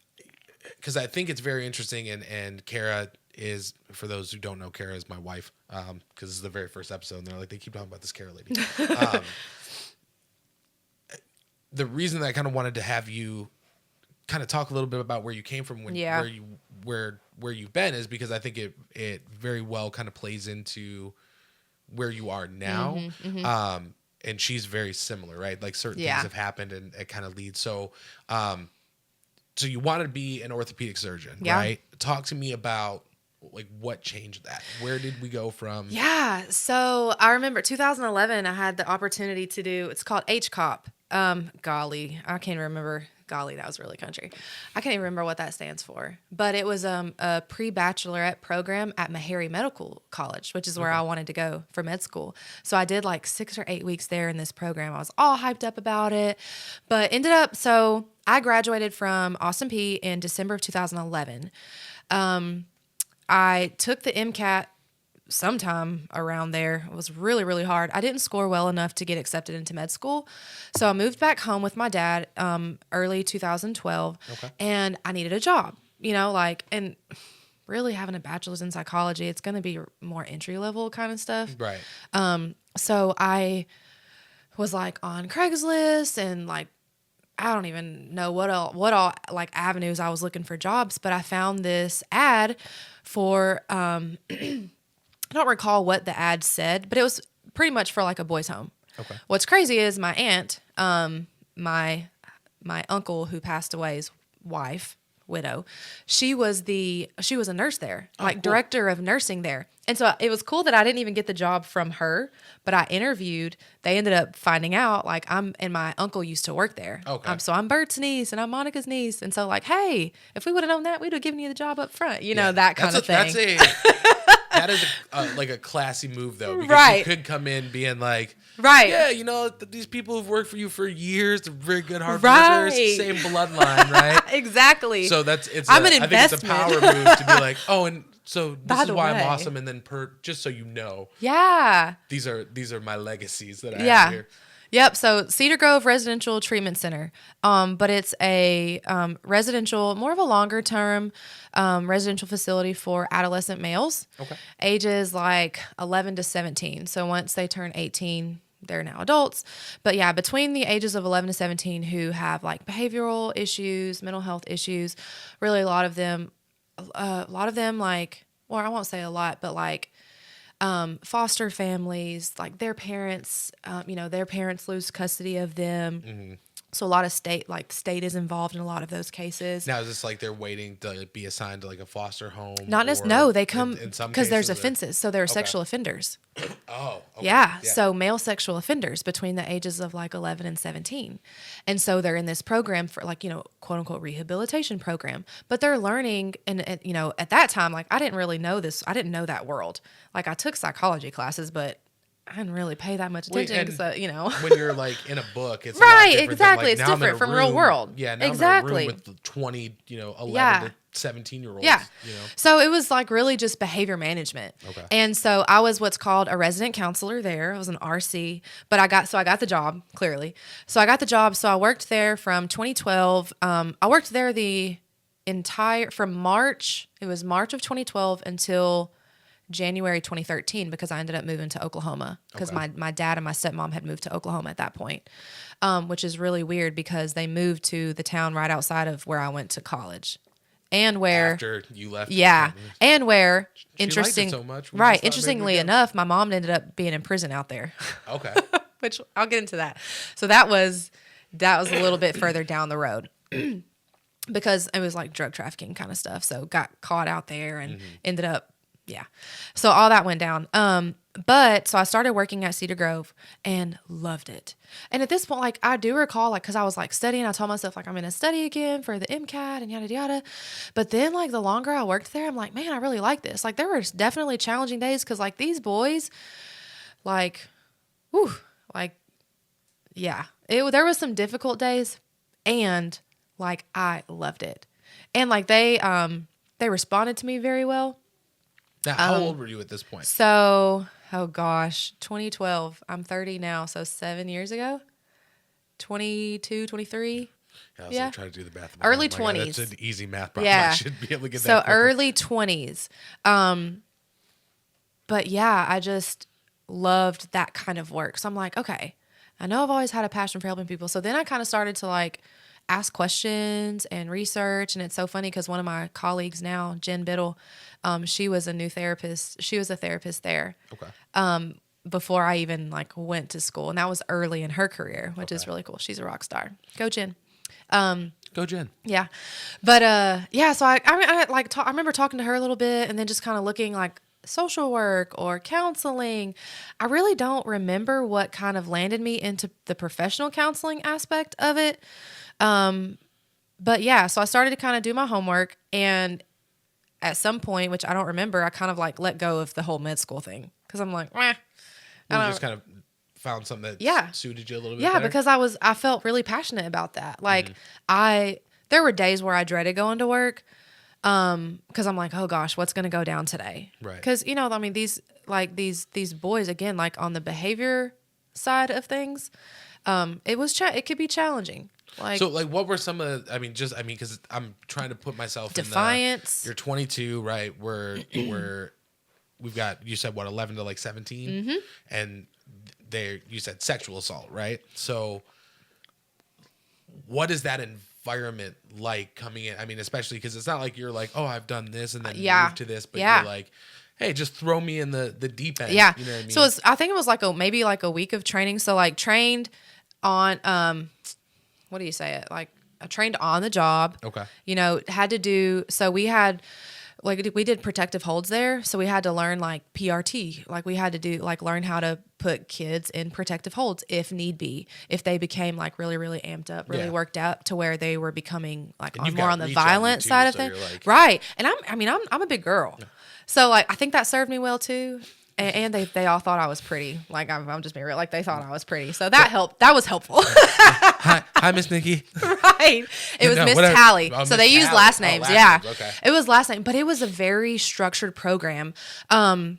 because I think it's very interesting, and Kara is, for those who don't know, Kara is my wife, because this is the very first episode, and they're like, they keep talking about this Kara lady. The reason that I kind of wanted to have you kind of talk a little bit about where you came from, where you've been, is because I think it very well kind of plays into where you are now. And she's very similar, right? Like certain things have happened and it kind of leads. So, so you wanted to be an orthopedic surgeon, right? Talk to me about like what changed that. Where did we go from? Yeah. So I remember 2011, I had the opportunity to do, it's called HCOP. Golly, I can't remember. Golly, that was really country. I can't even remember what that stands for. But it was a pre-bachelorette program at Meharry Medical College, which is where I wanted to go for med school. So I did like 6 or 8 weeks there in this program. I was all hyped up about it. But ended up, so I graduated from Austin P in December of 2011. I took the MCAT sometime around there. It was really, really hard. I didn't score well enough to get accepted into med school. So I moved back home with my dad early 2012, and I needed a job, and really having a bachelor's in psychology, it's going to be more entry level kind of stuff. Right. So I was like on Craigslist and like, I don't even know what all like avenues I was looking for jobs, but I found this ad for, I don't recall what the ad said, but it was pretty much for like a boys' home. Okay. What's crazy is my aunt, my uncle who passed away's wife, widow, she was a nurse there, director of nursing there. And so it was cool that I didn't even get the job from her, but I interviewed. They ended up finding out and my uncle used to work there. Okay. So I'm Bert's niece and I'm Monica's niece. And so like, hey, if we would have known that, we'd have given you the job up front, that kind of thing. That is like a classy move, though, because you could come in being like, yeah, these people who've worked for you for years, they're very good hard workers, same bloodline, right? Exactly. So I an think it's a investment. power move to be like, oh, and so this By is the why I'm way. awesome, and then just so you know, these are my legacies that I have here. Yep. So Cedar Grove Residential Treatment Center. But it's a residential, more of a longer term residential facility for adolescent males. Okay. Ages like 11 to 17. So once they turn 18, they're now adults. But yeah, between the ages of 11 to 17 who have like behavioral issues, mental health issues, really a lot of them like, well, I won't say a lot, but like, foster families, like their parents, their parents lose custody of them. Mm-hmm. So a lot of state is involved in a lot of those cases. Now, is this like they're waiting to be assigned to like a foster home? No, they come in some because there's cases, offenses. So there are sexual offenders. Oh, okay. Yeah. So male sexual offenders between the ages of like 11 and 17. And so they're in this program for like, quote unquote rehabilitation program, but they're learning. And at that time, like I didn't really know this. I didn't know that world. Like I took psychology classes, but I didn't really pay that much attention. So, when you're like in a book, it's right. A lot exactly. Than, like, it's different from real world. Yeah. Now exactly. I'm in a room with 20, 11 to 17-year-olds. Yeah. So it was like really just behavior management. Okay. And so I was what's called a resident counselor there. I was an RC, but I got the job clearly. So I got the job. So I worked there from 2012. I worked there from March. It was March of 2012 until January 2013 because I ended up moving to Oklahoma because my dad and my stepmom had moved to Oklahoma at that point, which is really weird because they moved to the town right outside of where I went to college. And where after you left, and where she interesting, liked it so much, right? Interestingly enough, my mom ended up being in prison out there. Okay, which I'll get into that. So that was a little bit further down the road because it was like drug trafficking kind of stuff. So got caught out there and ended up, So all that went down. But so I started working at Cedar Grove and loved it. And at this point, like I do recall, like, cause I was like studying, I told myself like, I'm going to study again for the MCAT and yada, yada. But then like the longer I worked there, I'm like, man, I really like this. Like there were definitely challenging days. Cause like these boys, like, whew, like, yeah, there was some difficult days and like, I loved it. And like they responded to me very well. Now, how old were you at this point? So, oh gosh, 2012. I'm 30 now, so 7 years ago. 22, 23. I was Yeah. trying to do the math. Early Oh my God, 20s. that's an easy math problem. Yeah. I should be able to get So that quicker. early 20s. But yeah, I just loved that kind of work. So I'm like, okay, I know I've always had a passion for helping people. So then I kind of started to like ask questions and research. And it's so funny because one of my colleagues now, Jen Biddle, she was a new therapist. She was a therapist there. Okay. Before I even like went to school. And that was early in her career, which is really cool. She's a rock star. Go Jen. Go Jen. Yeah. But yeah, so I remember talking to her a little bit and then just kind of looking like social work or counseling. I really don't remember what kind of landed me into the professional counseling aspect of it. But yeah, so I started to kind of do my homework, and at some point, which I don't remember, I kind of like let go of the whole med school thing because I'm like, You just kind of found something that suited you a little bit yeah, better? because I felt really passionate about that. Like there were days where I dreaded going to work because I'm like, oh gosh, what's going to go down today? Right. Because I mean, these boys, again, like on the behavior side of things, it could be challenging. Like, so like what were some of the, because I'm trying to put myself defiance. You're 22, right? We've got, you said what, 11 to like 17, and you said sexual assault, right? So what is that environment like coming in? I mean, especially because it's not like you're like, oh, I've done this and then moved to this, but you're like, hey, just throw me in the deep end. Yeah. You know what I mean? So I think it was like maybe like a week of training. So like trained on, what do you say it? Like I trained on the job. Okay. Had to do, so we did protective holds there. So we had to learn like PRT. Like we had to do learn how to put kids in protective holds if need be. If they became like really, really amped up, really worked out to where they were becoming like more on the violent side of things. Like, right. And I'm a big girl. Yeah. So like, I think that served me well too. And they all thought I was pretty. Like I'm just being real. Like they thought I was pretty. So that helped. That was helpful. Hi, Miss Nikki. Right. It was Miss Talley. So they used last names. Names. Okay. It was last name, but it was a very structured program. And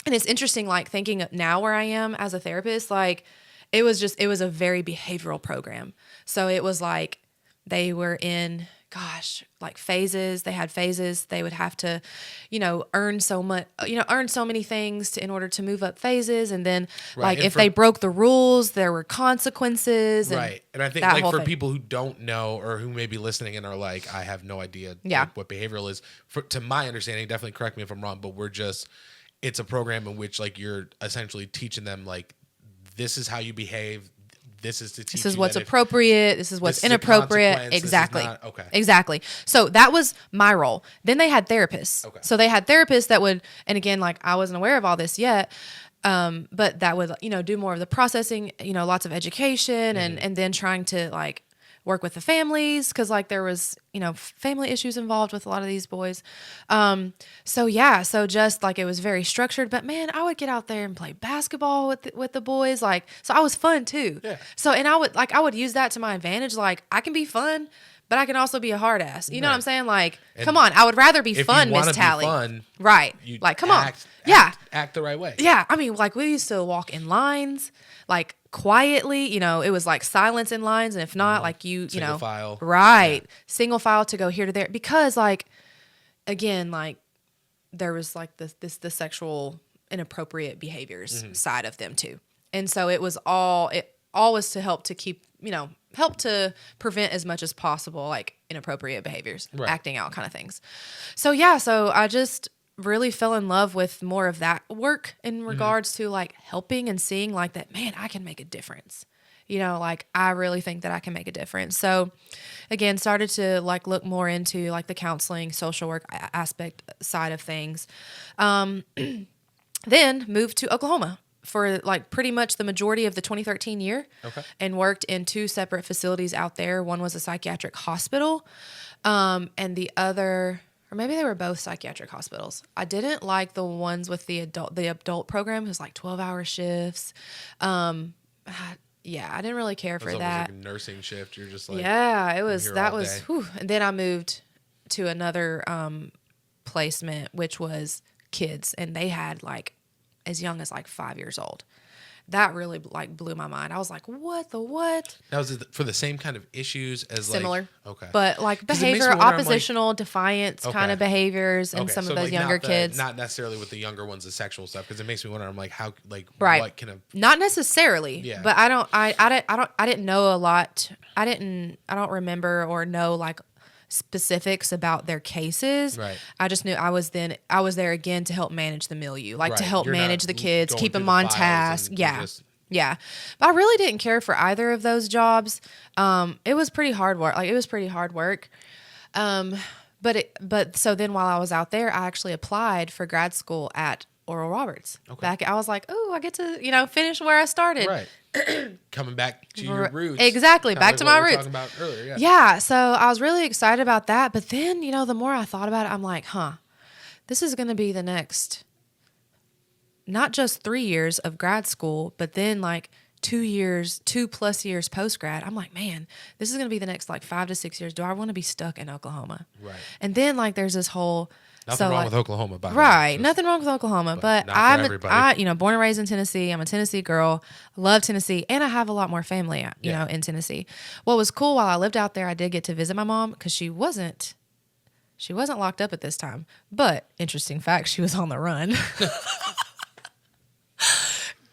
it's interesting, like thinking now where I am as a therapist, like it was a very behavioral program. So it was like they were in, like phases. They had phases. They would have to, earn so many things in order to move up phases. And then if they broke the rules, there were consequences. Right. And I think like for people who don't know or who may be listening and are like, I have no idea what behavioral is, to my understanding, definitely correct me if I'm wrong, but it's a program in which like you're essentially teaching them like, this is how you behave. This is to teach This is what's appropriate. This is what's inappropriate. Exactly. Okay. Exactly. So that was my role. Then they had therapists. Okay. So they had therapists that would, and again, like I wasn't aware of all this yet, but that would, do more of the processing, lots of education and then trying to like work with the families because like there was, family issues involved with a lot of these boys. So just like it was very structured, but man, I would get out there and play basketball with the boys. Like, so I was fun too. Yeah. So, and I would use that to my advantage. Like I can be fun, but I can also be a hard ass. You know what I'm saying? Like, come on, I would rather be fun, Miss Talley. Fun, right. Like, come on. Act the right way. Yeah. I mean, like we used to walk in lines, like quietly, it was like silence in lines. And if not, like single file. Right. Yeah. Single file to go here to there. Because like, again, like there was like the sexual inappropriate behaviors side of them too. And so it all was to help to keep, help to prevent as much as possible, like inappropriate behaviors, acting out kind of things. So I just really fell in love with more of that work in regards to like helping and seeing like that, man, I can make a difference. Like I really think that I can make a difference. So again, started to like look more into like the counseling, social work aspect side of things. Then moved to Oklahoma for like pretty much the majority of the 2013 year. Okay. And worked in 2 separate facilities out there. One was a psychiatric hospital, and the other, or maybe they were both psychiatric hospitals. I didn't like the ones with the adult program. It was like 12-hour shifts. Yeah, I didn't really care for that. Like a nursing shift. You're just like, it was, that was, whew. And then I moved to another placement, which was kids, and they had like as young as like 5 years old. that really like blew my mind. I was like, what the what? Now, is it for the same kind of issues as Similar. Okay. But like 'Cause it makes me behavior, wonder, I'm like- oppositional, defiance kind of behaviors in Okay, some so of those like younger not kids. not necessarily with the younger ones, the sexual stuff, because it makes me wonder. I'm like, how, like, Right. what can a Not necessarily. Yeah. But I didn't know a lot. I don't remember or know like specifics about their cases. Right. I just knew I was there again to help manage the milieu, like to Right. help You're not manage the kids, going keep through them the on files task. and Yeah. just- Yeah. But I really didn't care for either of those jobs. It was pretty hard work. Like it was pretty hard work. But so then while I was out there, I actually applied for grad school at Oral Roberts. Okay. I was like, oh, I get to, finish where I started. Right. Coming back to your roots. Exactly. Kinda Back like to what my we were roots. talking about earlier. Yeah. Yeah. So I was really excited about that. But then, the more I thought about it, I'm like, this is going to be the next, not just 3 years of grad school, but then like 2+ years post grad. I'm like, man, this is going to be the next like 5 to 6 years. Do I want to be stuck in Oklahoma? Right. And then like there's this whole Nothing wrong with Oklahoma, by the way. right. Just- Nothing wrong with Oklahoma, but not for I'm everybody. born and raised in Tennessee. I'm a Tennessee girl. Love Tennessee, and I have a lot more family, in Tennessee. What was cool while I lived out there, I did get to visit my mom because she wasn't locked up at this time. But interesting fact, she was on the run.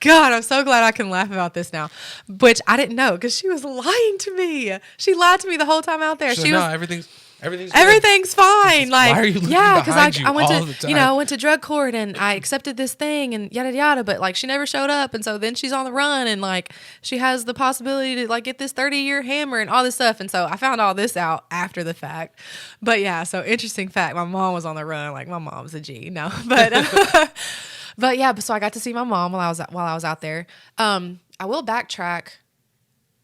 God, I'm so glad I can laugh about this now, which I didn't know because she was lying to me. She lied to me the whole time out there. So She no, was everything's good. Everything's fine. Like, Why are you looking yeah, because behind you I went all to, the time? I went to drug court and I accepted this thing and yada yada. But like, she never showed up, and so then she's on the run and like she has the possibility to like get this 30-year hammer and all this stuff. And so I found all this out after the fact. But yeah, so interesting fact. My mom was on the run. Like my mom's a G. No, but but yeah. So I got to see my mom while I was out there. I will backtrack.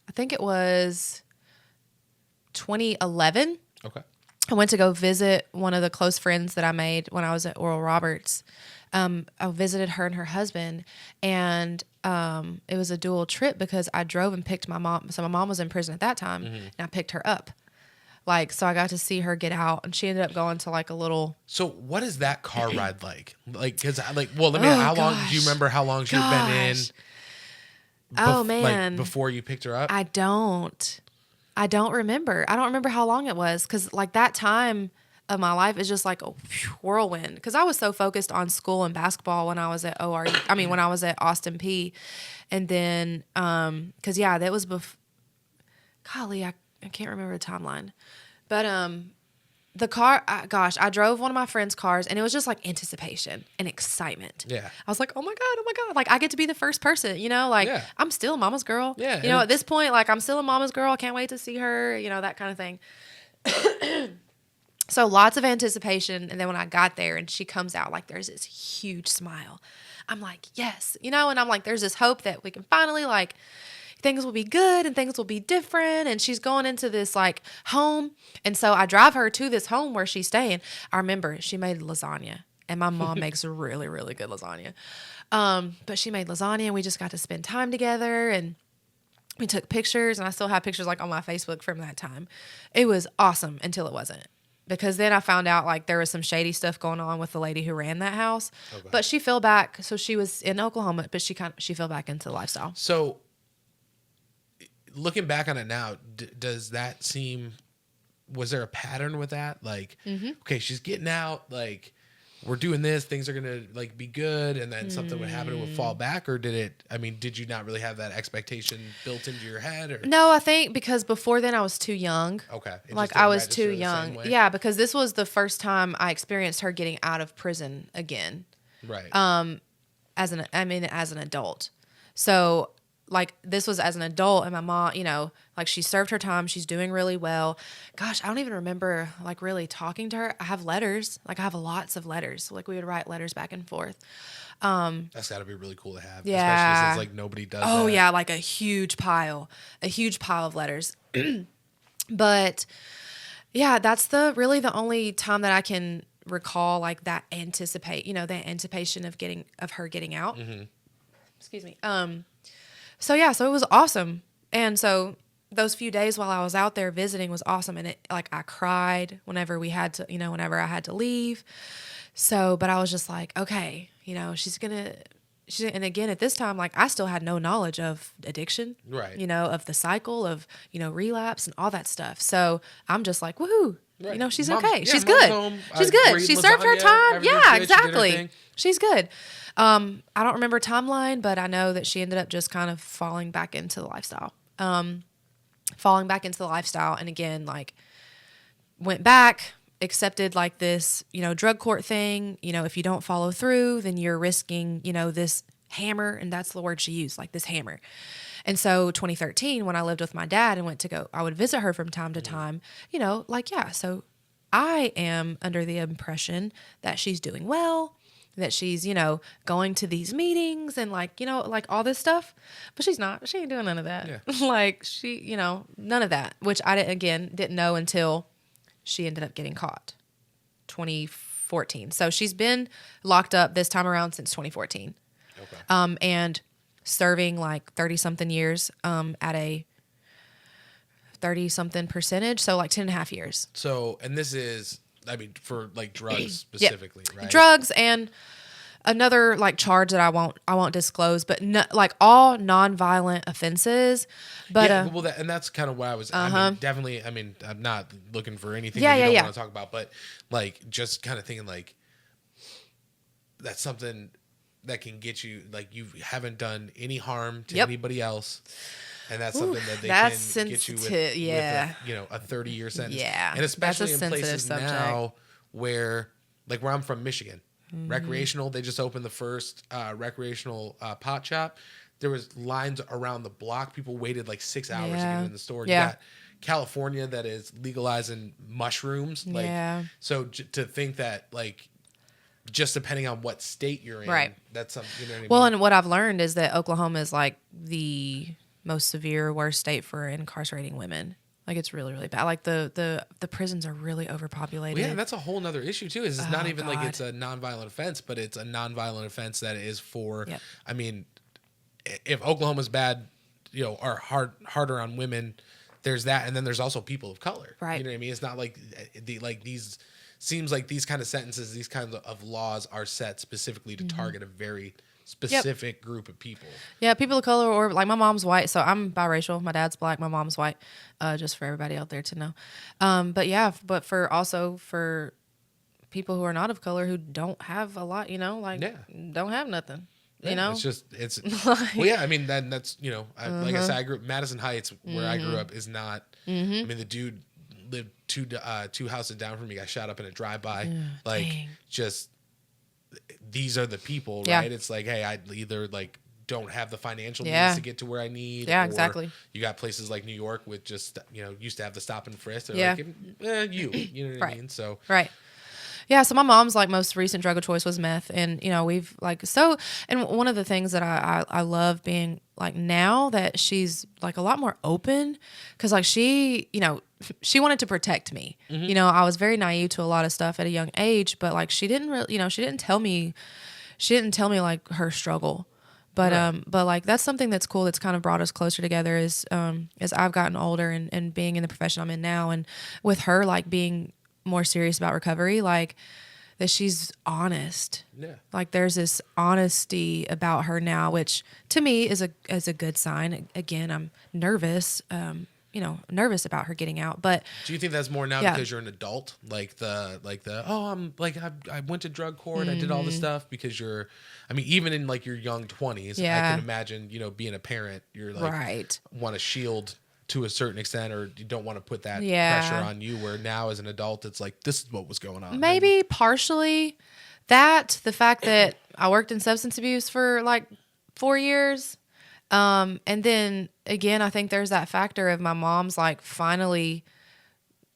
I think it was 2011. Okay. I went to go visit one of the close friends that I made when I was at Oral Roberts. I visited her and her husband, and it was a dual trip because I drove and picked my mom. So my mom was in prison at that time, and I picked her up. Like, so I got to see her get out, and she ended up going to like a little. So what is that car ride like? Like, cause well, let me. Oh, how long? Do you gosh. remember how long she'd been in? Oh, Like man. before you picked her up. I don't remember. I don't remember how long it was because like that time of my life is just like a whirlwind because I was so focused on school and basketball when I was at ORU. I mean, when I was at Austin P. And then, because yeah, that was golly, I can't remember the timeline. But the car, I drove one of my friend's cars, and it was just like anticipation and excitement. Yeah. I was like, oh my God. Like, I get to be the first person, like, Yeah. I'm still a mama's girl. Yeah, At this point, like, I'm still a mama's girl. I can't wait to see her, that kind of thing. So lots of anticipation. And then when I got there and she comes out, like, there's this huge smile. I'm like, yes, and I'm like, there's this hope that we can finally, like, things will be good and things will be different. And she's going into this like home. And so I drive her to this home where she's staying. I remember she made lasagna, and my mom makes really, really good lasagna. But she made lasagna, and we just got to spend time together, and we took pictures, and I still have pictures like on my Facebook from that time. It was awesome until it wasn't. Because then I found out like there was some shady stuff going on with the lady who ran that house. Okay. But she fell back. So she was in Oklahoma, but she fell back into the lifestyle. So looking back on it now, does that seem, was there a pattern with that? Like, okay, she's getting out, like, we're doing this, things are going to, like, be good, and then something would happen, it would fall back? Or did you not really have that expectation built into your head? Or? No, I think because before then I was too young. Okay. Like, I was too young. Yeah, because this was the first time I experienced her getting out of prison again. Right. As an adult. So, like, this was as an adult, and my mom, like, she served her time. She's doing really well. Gosh, I don't even remember, like, really talking to her. I have letters. Like, I have lots of letters. Like, we would write letters back and forth. That's got to be really cool to have. Yeah. Especially since, like, nobody does that. Oh, yeah, like a huge pile of letters. But, yeah, that's really the only time that I can recall, like, that anticipation of her getting out. Mm-hmm. Excuse me. So yeah, so it was awesome. And so those few days while I was out there visiting was awesome. And I cried whenever whenever I had to leave. So, but I was just like, okay, she's going to and again, at this time, like I still had no knowledge of addiction, Right. you know, of the cycle of, you know, relapse and all that stuff. So I'm just like, woohoo, Right. you know, she's Mom's- okay. yeah, she's mom's good. home. She's We're good. eating She served her lasagna. time. Everything's Yeah, good. She did her exactly. thing. She's good. I don't remember timeline, but I know that she ended up just kind of falling back into the lifestyle. And again, like went back, accepted like this, you know, drug court thing. You know, if you don't follow through, then you're risking, you know, this hammer. And that's the word she used, like this hammer. And so 2013, when I lived with my dad and I would visit her from time to time, you know, like, yeah. So I am under the impression that she's doing well, that she's, you know, going to these meetings and like, you know, like all this stuff, but she's not. She ain't doing none of that. Yeah. Like she, you know, none of that, which I didn't know until she ended up getting caught 2014. So she's been locked up this time around since 2014. Okay. And serving like 30 something years, at a 30 something percentage. So like 10 and a half years. So, and this is, I mean, for like drugs specifically, right? Drugs and another like charge that I won't disclose, but like all nonviolent offenses. But yeah, well, and that's kind of why I was. I mean, definitely. I mean, I'm not looking for anything Yeah, that you yeah, don't yeah. want to talk about, but like just kind of thinking like that's something that can get you, like you haven't done any harm to anybody else. And that's something that they can get you with a, you know, a 30-year sentence. Yeah. And especially in places subject. now where, like where I'm from, Michigan, recreational, they just opened the first recreational pot shop. There was lines around the block. People waited like 6 hours to get in the store. Yeah. You got California that is legalizing mushrooms. Like, so to think that like, just depending on what state you're in, right? That's something, you know what I mean? Well, and what I've learned is that Oklahoma is like the most severe, worst state for incarcerating women. Like it's really, really bad. Like the prisons are really overpopulated. Well, yeah, and that's a whole nother issue too. Is it's not even like it's a nonviolent offense, but it's a nonviolent offense that is for. Yep. I mean, if Oklahoma's bad, you know, or harder on women, there's that, and then there's also people of color. Right. You know what I mean? It's not like these. Seems like these kind of sentences, these kinds of laws are set specifically to target a very specific group of people. Yeah, people of color, or like my mom's white, so I'm biracial. My dad's black, my mom's white. Just for everybody out there to know. But for people who are not of color who don't have a lot, you know, like don't have nothing. You know, it's like, well, yeah. I mean, that's you know, like I said, I grew up Madison Heights, where I grew up, is not. I mean, the dude lived two houses down from me. Got shot up in a drive-by. Just these are the people, right? It's like, hey, I either like don't have the financial means to get to where I need. Yeah, or exactly. You got places like New York with just, you know, used to have the stop and frisk. Yeah. Like, you know what I mean? So right. Yeah, so my mom's like most recent drug of choice was meth, and you know we've like so. And one of the things that I love being like now that she's like a lot more open, because like she she wanted to protect me. You know, I was very naive to a lot of stuff at a young age, but like she didn't really, you know, she didn't tell me like her struggle. But but like that's something that's cool that's kind of brought us closer together as I've gotten older and being in the profession I'm in now, and with her like being more serious about recovery, like that she's honest. Yeah. Like there's this honesty about her now, which to me is a good sign. Again, I'm nervous, nervous about her getting out. But do you think that's more now because you're an adult? Like the I'm like I went to drug court, I did all this stuff because you're. I mean, even in like your young 20s, I can imagine, you know, being a parent, you're like want to shield to a certain extent, or you don't want to put that pressure on you, where now as an adult it's like this is what was going on. Maybe partially that, the fact that I worked in substance abuse for like 4 years, and then again I think there's that factor of my mom's like finally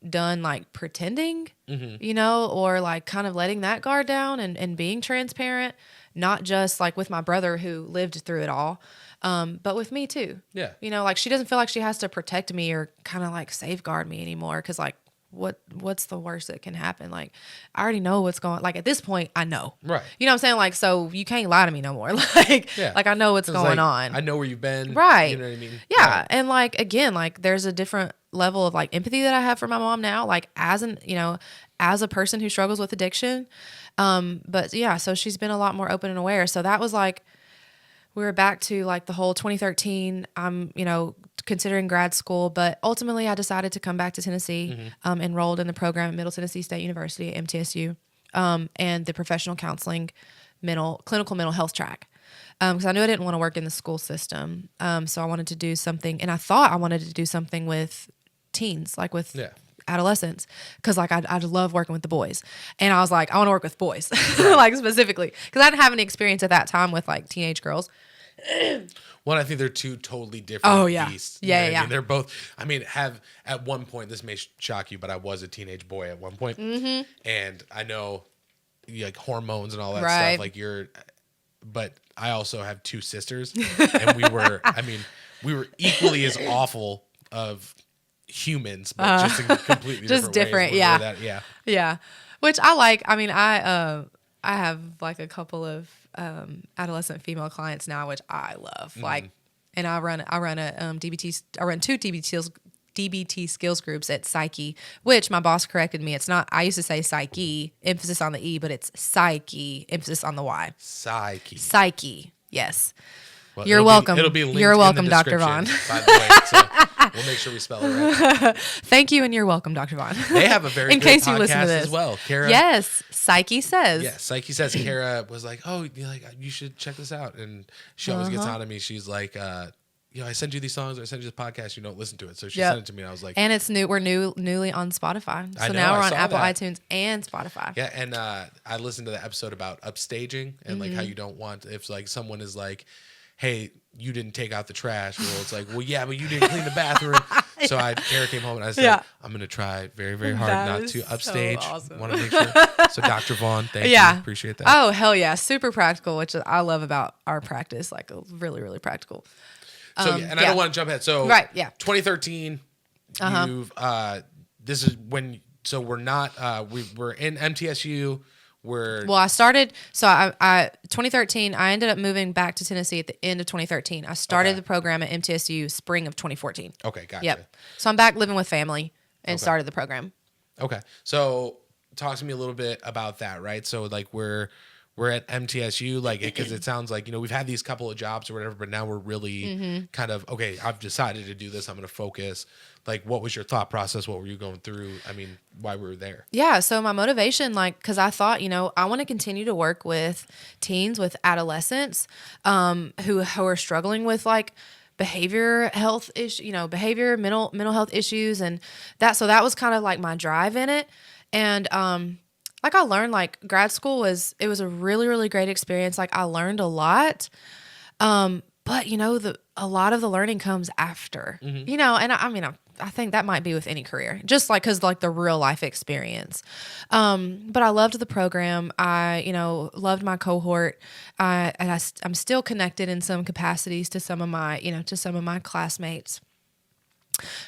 done like pretending, you know, or like kind of letting that guard down and being transparent, not just like with my brother who lived through it all, but with me too. Yeah. You know, like she doesn't feel like she has to protect me or kind of like safeguard me anymore. Cause like what's the worst that can happen? Like I already know what's going, like at this point I know. Right. You know what I'm saying? Like, so you can't lie to me no more. Like I know what's going on. I know where you've been. Right. You know what I mean? Yeah. And like, again, like there's a different level of like empathy that I have for my mom now, like as a person who struggles with addiction. But yeah, so she's been a lot more open and aware. So that was like, we were back to like the whole 2013. I'm, considering grad school, but ultimately I decided to come back to Tennessee, enrolled in the program at Middle Tennessee State University, MTSU, and the professional counseling clinical mental health track. Because I knew I didn't want to work in the school system. So I wanted to do something, and I thought I wanted to do something with teens, like with adolescents, because like I love working with the boys, and I was like, I want to work with boys, like specifically, because I didn't have any experience at that time with like teenage girls. Well, I think they're two totally different beasts. Yeah. I mean, they're both. I mean, have at one point, this may shock you, but I was a teenage boy at one point, and I know like hormones and all that stuff. Like but I also have two sisters, and we were equally as awful of humans, but just in completely different ways. Yeah. Which I like. I mean, I have like a couple of adolescent female clients now, which I love. Like, and I run DBT. I run two DBT skills groups at Psyche, which my boss corrected me. It's not. I used to say Psyche, emphasis on the E, but it's Psyche, emphasis on the Y. Psyche. Yes. Well, you're welcome. It'll be linked. You're welcome, in the Dr. Vaughn. By the way, so we'll make sure we spell it right. Thank you, and you're welcome, Dr. Vaughn. They have a very in good case podcast you listen to this as well. Kara, yes, Psyche says. Yeah, Psyche says. Kara was like, "Oh, you should check this out," and she always gets on to me. She's like, I send you these songs, or I send you this podcast, you don't listen to it. So she sent it to me, and I was like, and it's new. We're newly on Spotify. So now we're on Apple iTunes and Spotify. Yeah, and I listened to the episode about upstaging and like how you don't want, if like someone is like, hey, you didn't take out the trash. Well, it's like, well, yeah, but you didn't clean the bathroom. So Kara came home and I said, I'm going to try very, very hard not to upstage. So awesome. Want to make sure. So Dr. Vaughn, thank you. Appreciate that. Oh, hell yeah. Super practical, which I love about our practice. Like really, really practical. So, I don't want to jump ahead. So 2013, you've, this is when, so we're not, we're in MTSU. I started, I 2013, I ended up moving back to Tennessee at the end of 2013. I started the program at MTSU spring of 2014. Okay, gotcha. Yep. So I'm back living with family and started the program. Okay. So talk to me a little bit about that, right? So like we're at MTSU, like, because it sounds like, we've had these couple of jobs or whatever, but now we're really kind of, okay, I've decided to do this. I'm going to focus. Like, what was your thought process? What were you going through? I mean, why we were there? Yeah. So my motivation, like, because I thought, I want to continue to work with teens, with adolescents, who are struggling with like behavior health behavior, mental health issues. And that was kind of like my drive in it. And, like I learned, like grad school was a really, really great experience. Like I learned a lot. But a lot of the learning comes after, and I think that might be with any career, just like, cause like the real life experience. But I loved the program. I, loved my cohort. I'm still connected in some capacities to some of my classmates.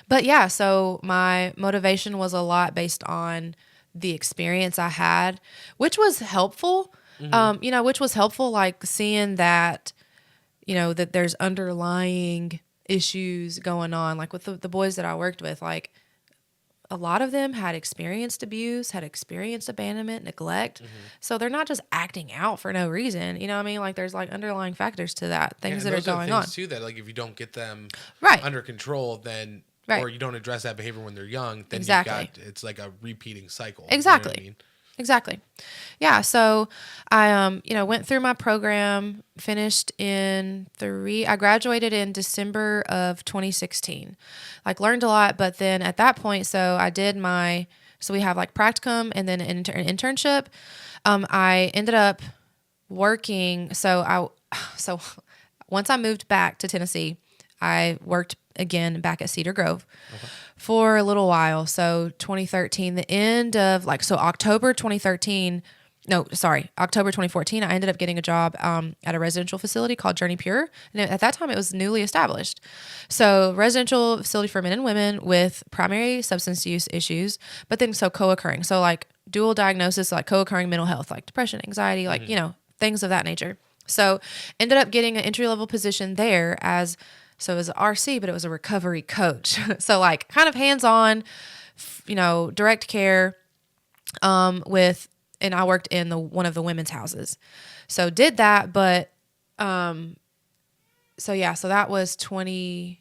But yeah, so my motivation was a lot based on the experience I had, which was helpful, like seeing that, that there's underlying issues going on, like with the boys that I worked with, like a lot of them had experienced abuse, had experienced abandonment, neglect. So they're not just acting out for no reason. Like there's like underlying factors to that, things that are going on too, that like if you don't get them right under control, then or you don't address that behavior when they're young, then it's like a repeating cycle. Exactly. You know what I mean? Exactly. Yeah. So I, went through my program, finished I graduated in December of 2016, like learned a lot, but then at that point, so we have like practicum and then an internship. I ended up working. So once I moved back to Tennessee, I worked again back at Cedar Grove for a little while. So 2013, the end of October 2014, I ended up getting a job at a residential facility called Journey Pure. And at that time, it was newly established. So residential facility for men and women with primary substance use issues, but then co-occurring. So like dual diagnosis, like co-occurring mental health, like depression, anxiety, like, things of that nature. So ended up getting an entry-level position there so it was an RC, but it was a recovery coach. So like kind of hands-on, direct care and I worked in one of the women's houses. So did that, but so that was 20.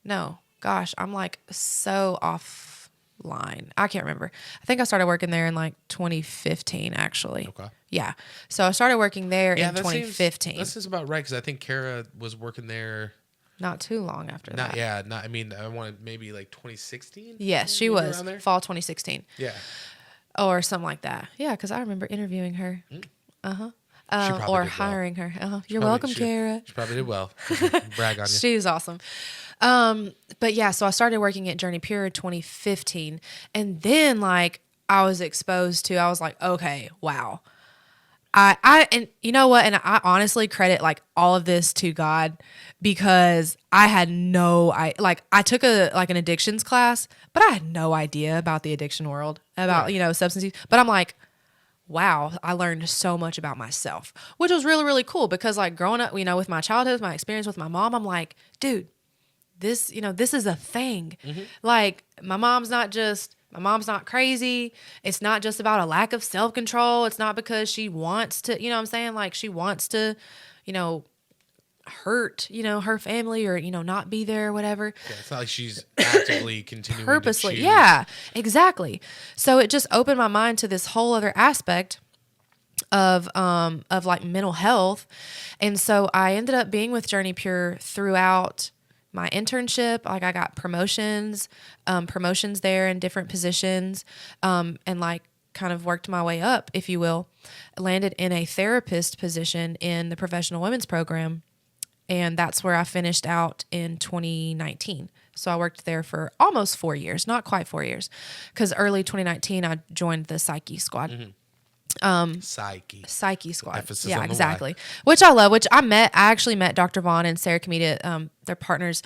No, gosh, I'm like so offline. I can't remember. I think I started working there in like 2015, actually. Okay. Yeah. So I started working there in that 2015. That seems about right because I think Kara was working there. Not too long after that. Yeah. I mean, I wanted maybe like 2016. Yes, she was. Fall 2016. Yeah. Or something like that. Yeah, because I remember interviewing her. Or hiring her. You're welcome, Kara. She probably did well. Brag on you. She's awesome. But yeah, so I started working at Journey Pure in 2015. And then like I was exposed to, I was like, okay, wow. And you know what? And I honestly credit like all of this to God because I had I took an addictions class, but I had no idea about the addiction world, about, substance use. But I'm like, wow, I learned so much about myself, which was really, really cool because like growing up, with my childhood, my experience with my mom, I'm like, dude, this is a thing. Mm-hmm. Like my mom's not crazy. It's not just about a lack of self-control. It's not because she wants to, what I'm saying? Like she wants to, hurt, her family or, not be there or whatever. Yeah, it's not like she's actively continuing purposely. to choose. Yeah, exactly. So it just opened my mind to this whole other aspect of like mental health. And so I ended up being with Journey Pure throughout my internship. Like I got promotions there in different positions, and like kind of worked my way up, if you will. Landed in a therapist position in the professional women's program. And that's where I finished out in 2019. So I worked there for almost 4 years, not quite 4 years, because early 2019 I joined the Psyche Squad. Mm-hmm. Psyche Squad. Emphasis yeah, on the exactly. Which I love. I actually met Dr. Vaughn and Sarah Kamita, their partners.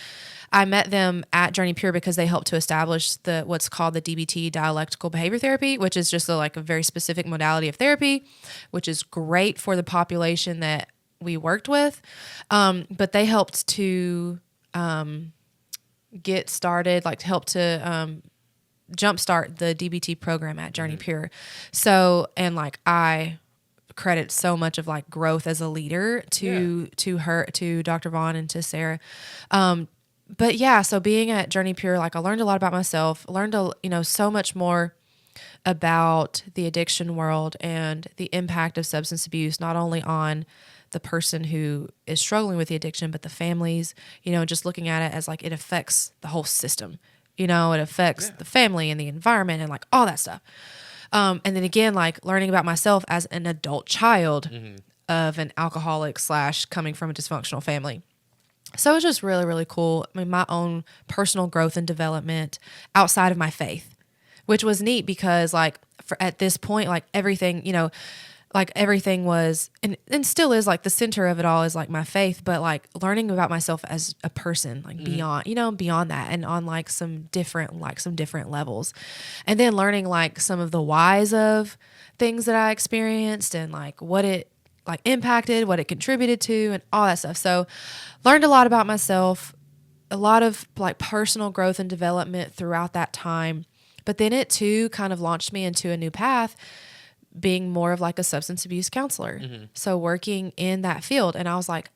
I met them at Journey Pure because they helped to establish what's called the DBT, dialectical behavior therapy, which is just a very specific modality of therapy, which is great for the population that we worked with. But they helped to get started, help to jumpstart the DBT program at Journey Pure. So, and I credit so much of growth as a leader to Dr. Vaughn and to Sarah. But yeah, so being at Journey Pure, I learned a lot about myself, learned so much more about the addiction world and the impact of substance abuse, not only on the person who is struggling with the addiction, but the families, just looking at it as it affects the whole system. It affects the family and the environment and all that stuff. And then again, learning about myself as an adult child of an alcoholic / coming from a dysfunctional family. So it was just really, really cool. I mean, my own personal growth and development outside of my faith, which was neat because at this point, everything, everything was, and still is the center of it all is my faith, but learning about myself as a person, beyond that and on some different levels. And then learning some of the whys of things that I experienced and what it impacted, what it contributed to and all that stuff. So learned a lot about myself, a lot of personal growth and development throughout that time. But then it too kind of launched me into a new path, being more of a substance abuse counselor. Mm-hmm. So working in that field. And I was like,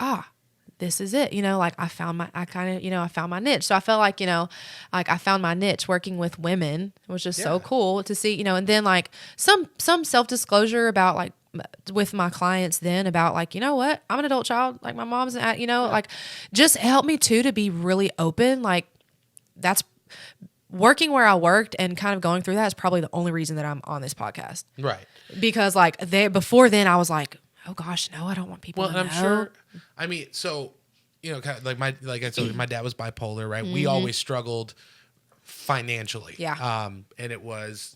this is it. I found my niche. So I felt I found my niche working with women, which is so cool to see, and then some self-disclosure about with my clients then about you know what, I'm an adult child, my mom's just help me too to be really open. That's working where I worked and kind of going through that is probably the only reason that I'm on this podcast. Right. Because before then I was like, oh gosh, no, I don't want people to know. Well, I'm sure. I mean, so, kind of I told you, my dad was bipolar, right? Mm-hmm. We always struggled financially. Yeah. And it was,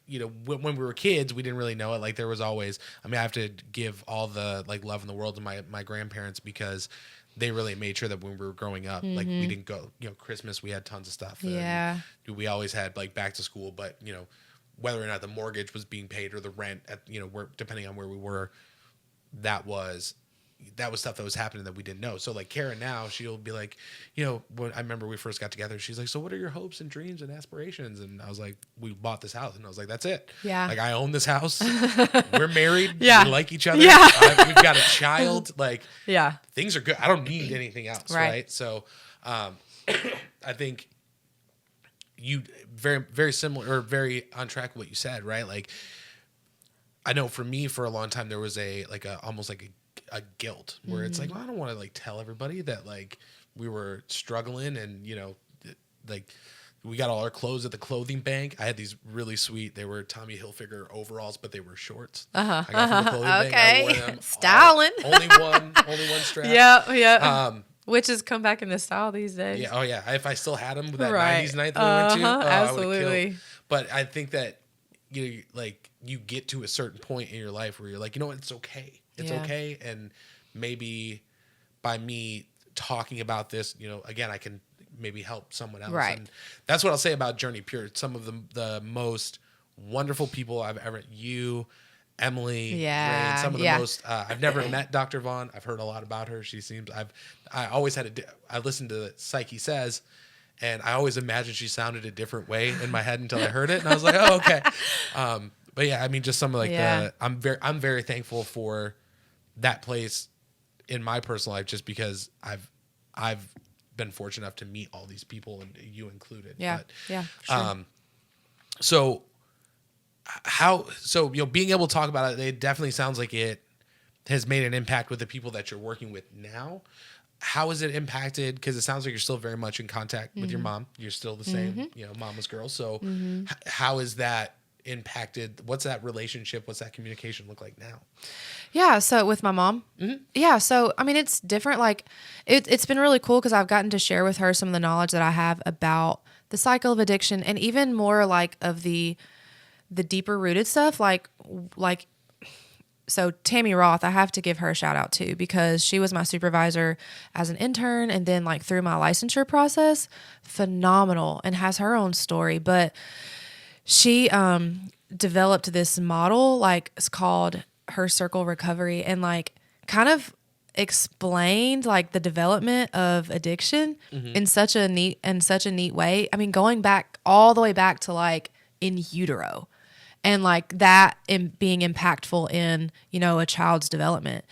when we were kids, we didn't really know it. There was always, I have to give all the love in the world to my grandparents because they really made sure that when we were growing up, we didn't go, Christmas, we had tons of stuff. Yeah. And we always had back to school, but whether or not the mortgage was being paid or the rent at, where, depending on where we were, that was, that was stuff that was happening that we didn't know. So like Karen now, she'll be like, you know, when I remember we first got together, she's like, so what are your hopes and dreams and aspirations? And I was like, we bought this house. And I was like, that's it. Yeah. Like I own this house. We're married. Yeah. We like each other. Yeah. We've got a child. Like Yeah. things are good. I don't need anything else. Right. So I think you very, very similar or very on track with what you said, right? Like I know for me for a long time, there was almost like a guilt where it's like, well, I don't want to like tell everybody that like we were struggling and, you know, like we got all our clothes at the clothing bank. I had these really sweet, they were Tommy Hilfiger overalls, but they were shorts. I got from the clothing bank. I wore them Styling. Only one strap. Yeah. Yeah. Which has come back into style these days. Yeah. Oh yeah. If I still had them with that 90s night that we went to, absolutely. I would have killed. But I think that you get to a certain point in your life where you're like, you know what, it's okay. It's okay. And maybe by me talking about this, you know, again, I can maybe help someone else. Right. And that's what I'll say about Journey Pure. Some of the most wonderful people I've ever, you, Emily, Rain, some of the most, I've never met Dr. Vaughn. I've heard a lot about her. She seems, I always I listened to Psyche Says, and I always imagined she sounded a different way in my head until I heard it. And I was like, oh, okay. But yeah, I mean, just some of I'm very thankful for that place in my personal life, just because I've been fortunate enough to meet all these people, and you included. Yeah. But, yeah. Sure. So you know, being able to talk about it definitely sounds like it has made an impact with the people that you're working with now. How has it impacted? Because it sounds like you're still very much in contact with your mom. You're still the same, you know, mama's girl. So how is that impacted? What's that relationship? What's that communication look like now? Yeah. So with my mom, yeah. So, I mean, it's different. Like it's been really cool because I've gotten to share with her some of the knowledge that I have about the cycle of addiction, and even more like of the deeper rooted stuff. So Tammy Roth, I have to give her a shout out too, because she was my supervisor as an intern, and then like through my licensure process, phenomenal, and has her own story. But she developed this model, like it's called Her Circle Recovery, and like kind of explained like the development of addiction in such a neat way. I mean, going back all the way back to like in utero, and like that being impactful in, you know, a child's development,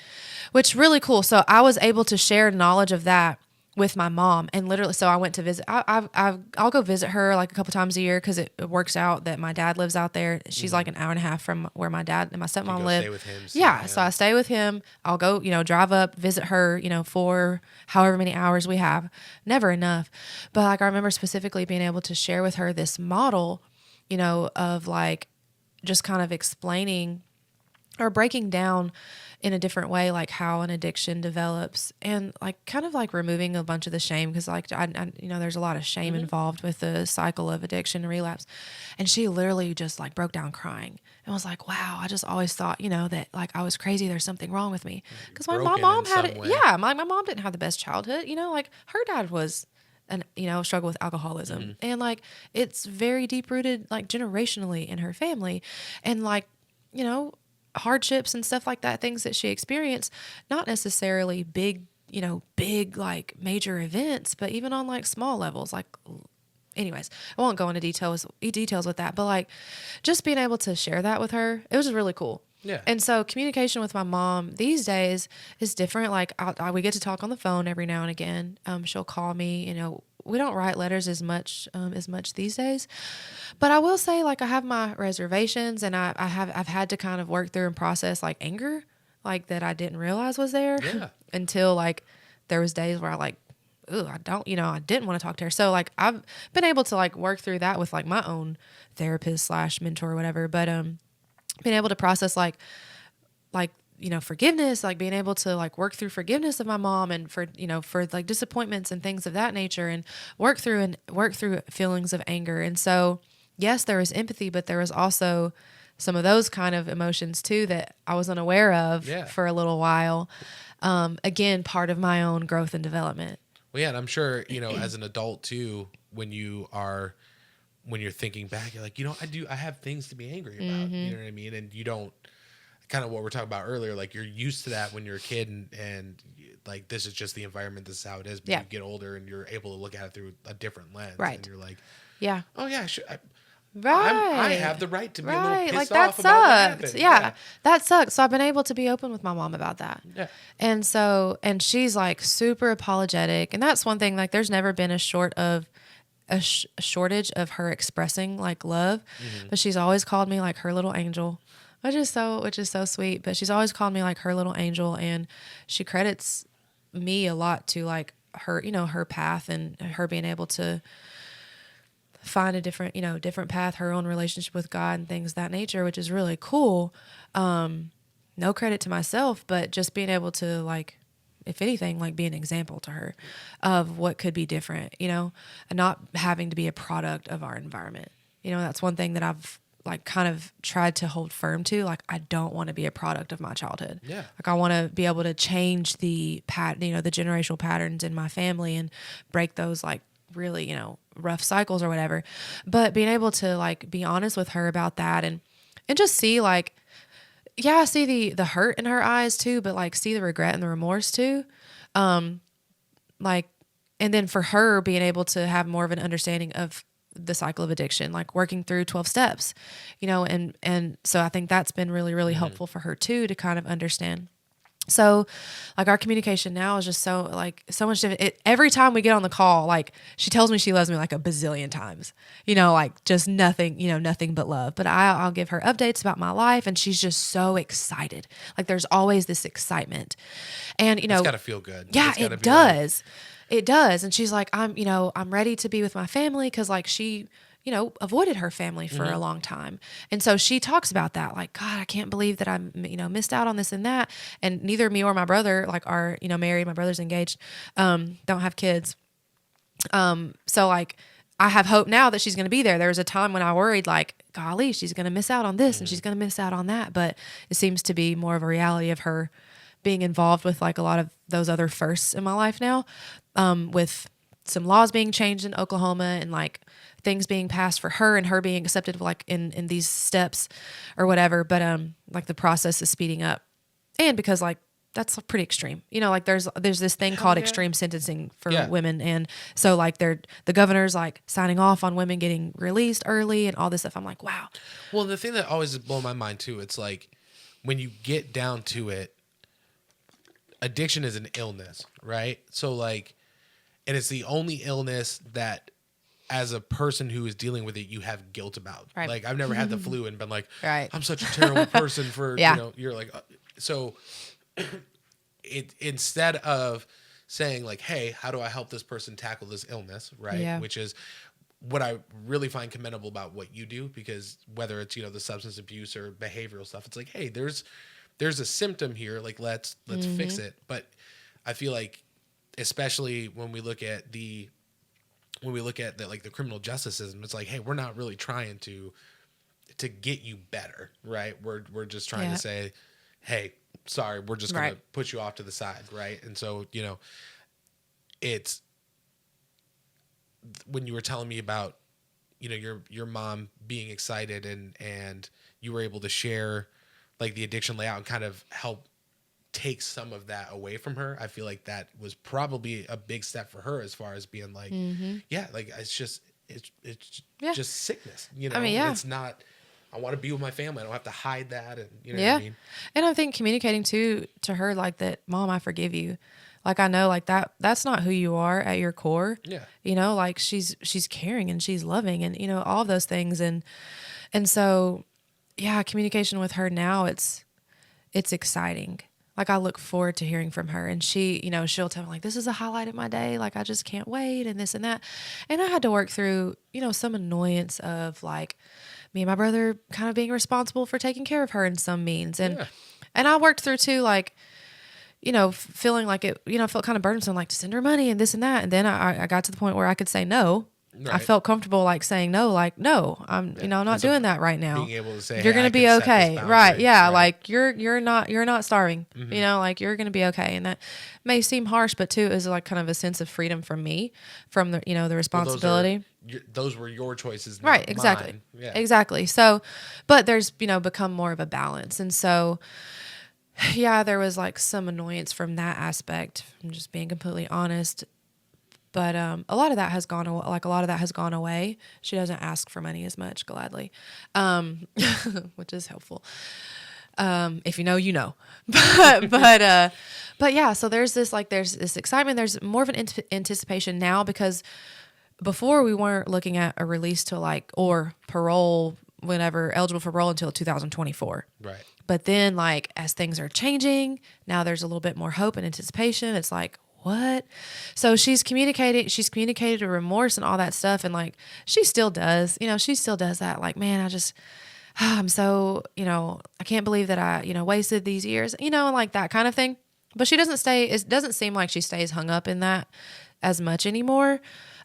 which really cool. So I was able to share knowledge of that with my mom, and literally, so I went to visit. I'll go visit her like a couple times a year because it works out that my dad lives out there. She's like an hour and a half from where my dad and my stepmom live. Stay with him, yeah, so I stay with him. I'll go, you know, drive up, visit her, you know, for however many hours we have. Never enough, but like I remember specifically being able to share with her this model, you know, of like just kind of explaining or breaking down in a different way, like how an addiction develops, and like kind of like removing a bunch of the shame, because like I you know, there's a lot of shame involved with the cycle of addiction and relapse. And she literally just like broke down crying and was like, wow, I just always thought, you know, that like I was crazy, there's something wrong with me, because my mom had it. Yeah, my mom didn't have the best childhood, you know, like her dad was struggle with alcoholism, and like it's very deep rooted, like generationally in her family, and like, you know, hardships and stuff like that, things that she experienced, not necessarily big like major events, but even on like small levels, like anyways, I won't go into details with that, but like just being able to share that with her, it was just really cool. Yeah. And so communication with my mom these days is different. Like we get to talk on the phone every now and again. She'll call me, you know, we don't write letters as much these days, but I will say, like, I have my reservations, and I've had to kind of work through and process like anger, like that I didn't realize was there until like there was days where I didn't want to talk to her. So like I've been able to like work through that with like my own therapist / mentor or whatever, but being able to process like you know, forgiveness, like being able to like work through forgiveness of my mom, and for like disappointments and things of that nature, and work through feelings of anger. And so, yes, there was empathy, but there was also some of those kind of emotions too that I was unaware of for a little while. Again, part of my own growth and development. Well, yeah, and I'm sure, you know, as an adult too, when you're thinking back, you're like, you know, I have things to be angry about. You know what I mean? And you don't, kind of what we're talking about earlier. Like you're used to that when you're a kid, and like this is just the environment. This is how it is. But Yeah. you get older, and you're able to look at it through a different lens. Right. And you're like, Yeah. oh yeah, Right. I have the right to be a little Right. pissed Like that off about what sucked. happened. Yeah. That sucks. So I've been able to be open with my mom about that. Yeah. And so, and she's like super apologetic. And that's one thing, like there's never been a shortage of her expressing like love, but she's always called me like her little angel, which is so sweet. But she's always called me like her little angel. And she credits me a lot to like her, her path and her being able to find a different path, her own relationship with God and things of that nature, which is really cool. No credit to myself, but just being able to like, if anything, like be an example to her of what could be different, and not having to be a product of our environment. That's one thing that I've like kind of tried to hold firm to. Like, I don't want to be a product of my childhood. Yeah. Like I want to be able to change the the generational patterns in my family and break those like really, rough cycles or whatever. But being able to like be honest with her about that and just see like, yeah, I see the hurt in her eyes too, but like see the regret and the remorse too. Like, and then for her being able to have more of an understanding of the cycle of addiction, like working through 12 steps, and so I think that's been really, really helpful for her too, to kind of understand. So like our communication now is just so much different. Every time we get on the call, like she tells me she loves me like a bazillion times, like just nothing, nothing but love. But I'll give her updates about my life and she's just so excited. Like there's always this excitement and, It's got to feel good. Yeah, It's gotta it be like- does. It does. And she's like, I'm ready to be with my family. Cause like she, avoided her family for a long time. And so she talks about that. Like, God, I can't believe that I, missed out on this and that. And neither me or my brother like are, married. My brother's engaged, don't have kids. So like, I have hope now that she's going to be there. There was a time when I worried like, golly, she's going to miss out on this and she's going to miss out on that. But it seems to be more of a reality of her being involved with like a lot of those other firsts in my life now, with some laws being changed in Oklahoma and like things being passed for her and her being accepted like in these steps or whatever. But like the process is speeding up. And because like that's pretty extreme, like there's this thing called extreme sentencing for women. And so like the governor's like signing off on women getting released early and all this stuff. I'm like, wow. Well, the thing that always blows my mind too, it's like when you get down to it, addiction is an illness, right? So like, and it's the only illness that as a person who is dealing with it, you have guilt about. Right. Like I've never had the flu and been like, Right. I'm such a terrible person for, Yeah. You're like, so instead of saying like, hey, how do I help this person tackle this illness? Right. Yeah. Which is what I really find commendable about what you do, because whether it's, the substance abuse or behavioral stuff, it's like, hey, there's a symptom here. Like let's fix it. But I feel like, especially when we look at the like the criminal justice system, it's like, hey, we're not really trying to get you better, right? We're just trying to say, hey, sorry, we're just gonna put you off to the side, right? And so, it's when you were telling me about, your mom being excited and you were able to share like the addiction layout and kind of help take some of that away from her. I feel like that was probably a big step for her as far as being like, like it's just sickness, I mean, it's not, I want to be with my family. I don't have to hide that. And what I mean? And I think communicating to her like that, Mom, I forgive you. Like, I know like that's not who you are at your core. Yeah. Like she's caring and she's loving and, all of those things. And so, yeah, communication with her now, it's exciting. Like I look forward to hearing from her and she, she'll tell me like, this is a highlight of my day. Like, I just can't wait and this and that. And I had to work through, some annoyance of like me and my brother kind of being responsible for taking care of her in some means. And I worked through too, like, feeling like it, felt kind of burdensome, like to send her money and this and that. And then I got to the point where I could say no I felt comfortable like saying no, like, no, I'm, I'm not doing that right now. Being able to say, you're hey, going to be okay. Right. Yeah. Right. Like you're not starving, like you're going to be okay. And that may seem harsh, but too is like kind of a sense of freedom from me, from the, the responsibility. Well, those were your choices, not right. Exactly. Mine. Yeah. Exactly. So, but there's, become more of a balance. And so, yeah, there was like some annoyance from that aspect. I'm just being completely honest. But a lot of that has gone away. Like a lot of that has gone away. She doesn't ask for money as much gladly, which is helpful. If you know, you know. But yeah. So there's this excitement. There's more of an anticipation now because before we weren't looking at a release to or parole whenever eligible for parole until 2024. Right. But then as things are changing, now there's a little bit more hope and anticipation. It's like, what? So she's communicated her remorse and all that stuff. And she still does, she still does that. Like, man, I'm so, I can't believe that I, wasted these years, like that kind of thing. But she doesn't it doesn't seem like she stays hung up in that as much anymore.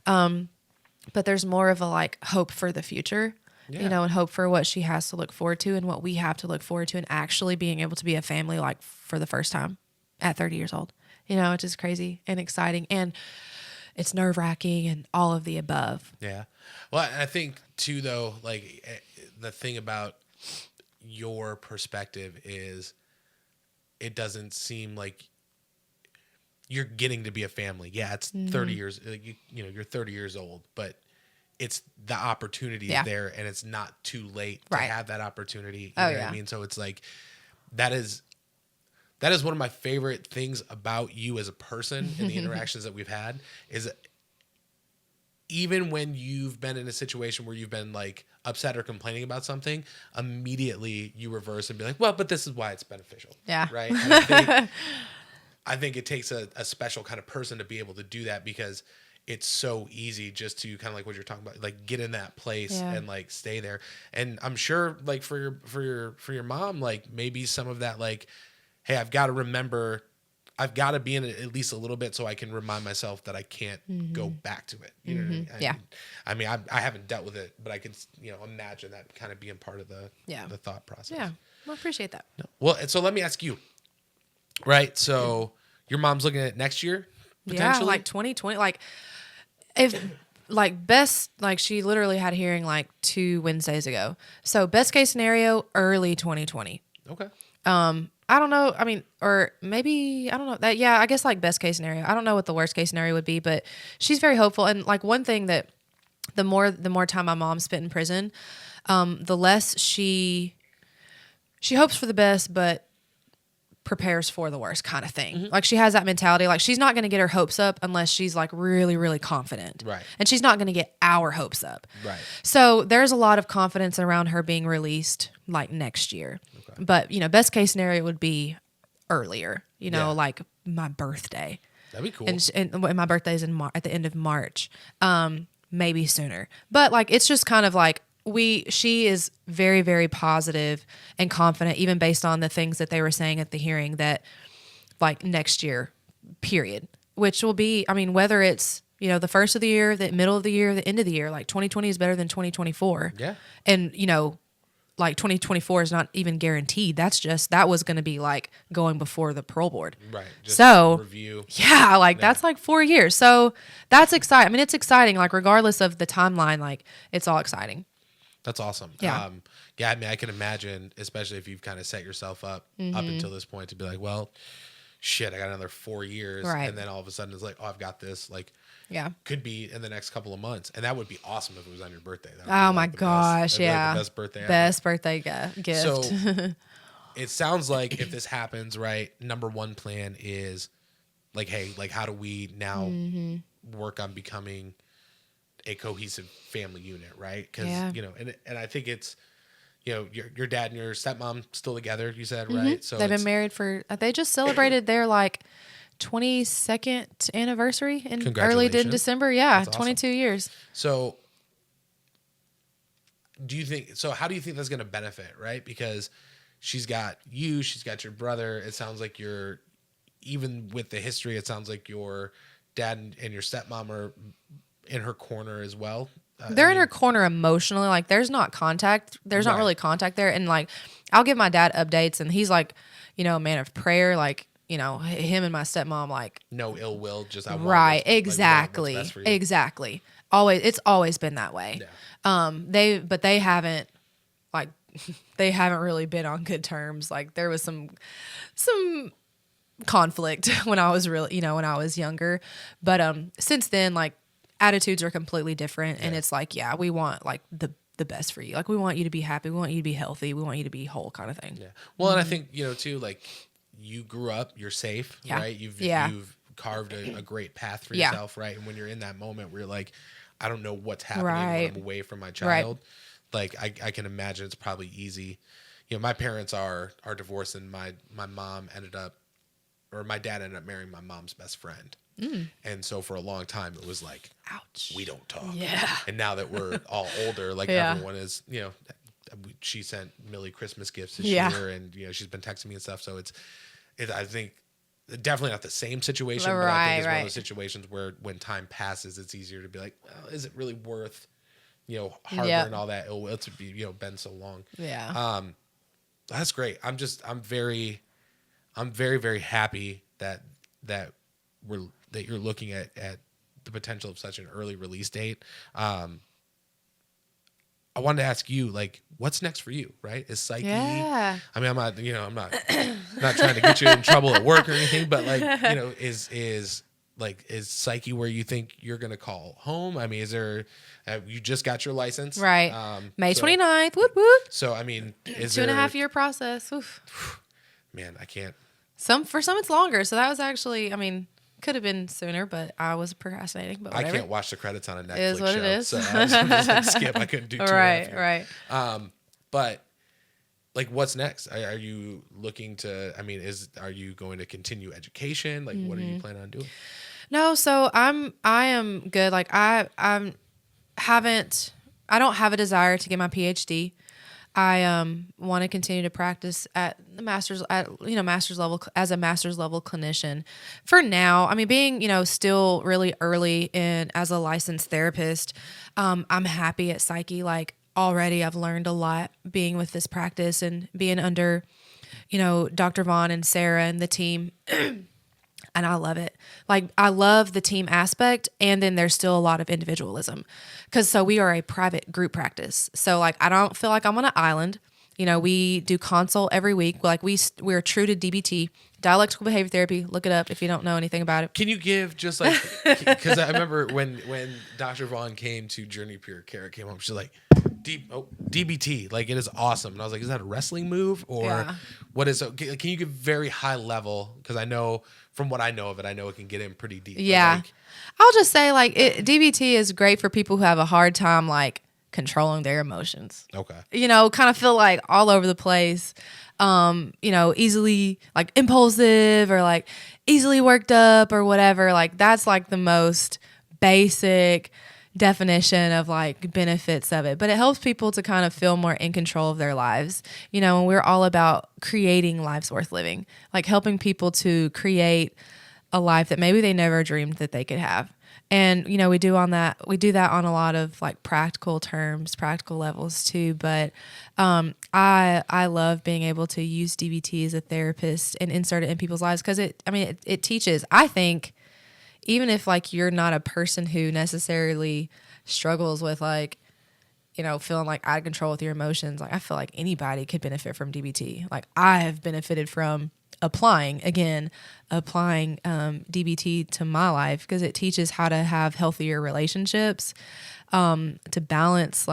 But there's more of a hope for the future, and hope for what she has to look forward to and what we have to look forward to and actually being able to be a family for the first time at 30 years old. Which is crazy and exciting, and it's nerve-wracking and all of the above. Yeah. Well, I think too, though, the thing about your perspective is it doesn't seem like you're getting to be a family. Yeah, it's 30 years, you're 30 years old, but it's the opportunity is there, and it's not too late to have that opportunity. You know what I mean? So it's that is one of my favorite things about you as a person and the interactions that we've had is even when you've been in a situation where you've been upset or complaining about something, immediately you reverse and be like, well, but this is why it's beneficial. Yeah. Right. And I think it takes a special kind of person to be able to do that because it's so easy just to kind of what you're talking about, get in that place and stay there. And I'm sure for your mom, maybe some of that, hey, I've got to remember, I've got to be in it at least a little bit so I can remind myself that I can't go back to it. You know what I mean? Yeah. I mean, I haven't dealt with it, but I can, imagine that kind of being part of the thought process. Yeah. Well, I appreciate that. No. Well, and so let me ask you, right? So your mom's looking at next year, potentially? Yeah, 2020. If best, she literally had a hearing 2 Wednesdays ago. So best case scenario, early 2020. Okay. I don't know. I mean, or maybe, I don't know that. Yeah, I guess best case scenario. I don't know what the worst case scenario would be, but she's very hopeful. And one thing that the more time my mom spent in prison, the less she hopes for the best, but prepares for the worst kind of thing. She has that mentality. She's not going to get her hopes up unless she's really, really confident. Right. And she's not going to get our hopes up. Right. So there's a lot of confidence around her being released next year. Okay. But, best case scenario would be earlier, my birthday. That'd be cool. And my birthday's at the end of March. Maybe sooner. But it's just kind of she is very, very positive and confident, even based on the things that they were saying at the hearing that next year, period, which will be, I mean, whether it's, the first of the year, the middle of the year, the end of the year, 2020 is better than 2024. Yeah. And, 2024 is not even guaranteed. That was going to be going before the parole board. Right. Just so review. Yeah. That's 4 years. So that's exciting. I mean, it's exciting. Regardless of the timeline, it's all exciting. That's awesome. Yeah. I mean, I can imagine, especially if you've kind of set yourself up until this point to be well, shit, I got another 4 years. Right. And then all of a sudden it's oh, I've got this. Yeah. Could be in the next couple of months. And that would be awesome if it was on your birthday. That would oh be my gosh. Yeah. the best birthday ever. Best birthday gift. So it sounds like if this happens, right, number one plan is hey, how do we now work on becoming a cohesive family unit, right? Because and I think it's your dad and your stepmom still together. You said right, so they've been married they just celebrated their 22nd anniversary in early December. Yeah, that's 22 awesome. Years. So, how do you think that's going to benefit, right? Because she's got you, she's got your brother. It sounds like even with the history, it sounds like your dad and your stepmom are in her corner as well. They're in her corner emotionally. Like there's not contact. There's not really contact there. And like I'll give my dad updates, and he's like, you know, a man of prayer. Like, you know, him and my stepmom, like no ill will, just right, exactly, like, exactly. Always, it's always been that way. Yeah. They haven't like they haven't really been on good terms. Like there was some conflict when I was really, you know, when I was younger, but since then, like attitudes are completely different, and it's like, yeah, we want like the best for you. Like we want you to be happy, we want you to be healthy, we want you to be whole, kind of thing. Yeah. Well, and I think, you know, too, like you grew up, you're safe, right? You've carved a great path for yourself, right? And when you're in that moment where you're like, I don't know what's happening when I'm away from my child, like I can imagine it's probably easy. You know, my parents are divorced, and my mom ended up, or my dad ended up marrying my mom's best friend. And so for a long time, it was like, ouch, we don't talk. Yeah. And now that we're all older, like everyone is, you know, she sent Millie Christmas gifts this year, and, you know, she's been texting me and stuff. So it's I think definitely not the same situation, but I think it's one of those situations where when time passes, it's easier to be like, well, is it really worth, you know, harboring all that ill will to be, you know, been so long. Yeah. That's great. I'm very, very happy that you're looking at the potential of such an early release date. I wanted to ask you, like, what's next for you, right? Is Psyche? Yeah. I mean, I'm not not trying to get you in trouble at work or anything, but like, you know, is Psyche where you think you're going to call home? I mean, is there, you just got your license? Right. May 29th. Whoop, whoop. So, I mean, is 2.5 year process. Oof. Man, I can't. For some it's longer. So that was actually, I mean, could have been sooner, but I was procrastinating. But whatever. I can't watch the credits on a Netflix show. It is what it is. So I was just like, skip. I couldn't do 2.5 years. Right. But like, what's next? Are you looking to, I mean, are you going to continue education? Like, what are you planning on doing? No, so I am good. Like I don't have a desire to get my PhD. I want to continue to practice at the master's level as a master's level clinician. For now, I mean, being, you know, still really early in as a licensed therapist, I'm happy at Psyche. Like already I've learned a lot being with this practice and being under, you know, Dr. Vaughn and Sarah and the team. And I love it. Like I love the team aspect, and then there's still a lot of individualism, because so we are a private group practice. So like I don't feel like I'm on an island. You know, we do consult every week. Like we're true to DBT, dialectical behavior therapy. Look it up if you don't know anything about it. Can you give just like, because I remember when Dr. Vaughn came to Journey Pure Care, came home, she's like, DBT, like it is awesome. And I was like, is that a wrestling move or what is it? Can you give very high level? Because I know from what I know of it, I know it can get in pretty deep. Yeah. Like, I'll just say like DBT is great for people who have a hard time like controlling their emotions. Okay. You know, kind of feel like all over the place. You know, easily like impulsive or like easily worked up or whatever. Like that's like the most basic definition of like benefits of it, but it helps people to kind of feel more in control of their lives, you know, and we're all about creating lives worth living, like helping people to create a life that maybe they never dreamed that they could have. And, you know, we do that on a lot of like practical terms, practical levels too. But I love being able to use DBT as a therapist and insert it in people's lives, because it teaches, I think, even if like you're not a person who necessarily struggles with like, you know, feeling like out of control with your emotions, like I feel like anybody could benefit from DBT. Like I have benefited from applying DBT to my life, because it teaches how to have healthier relationships, to balance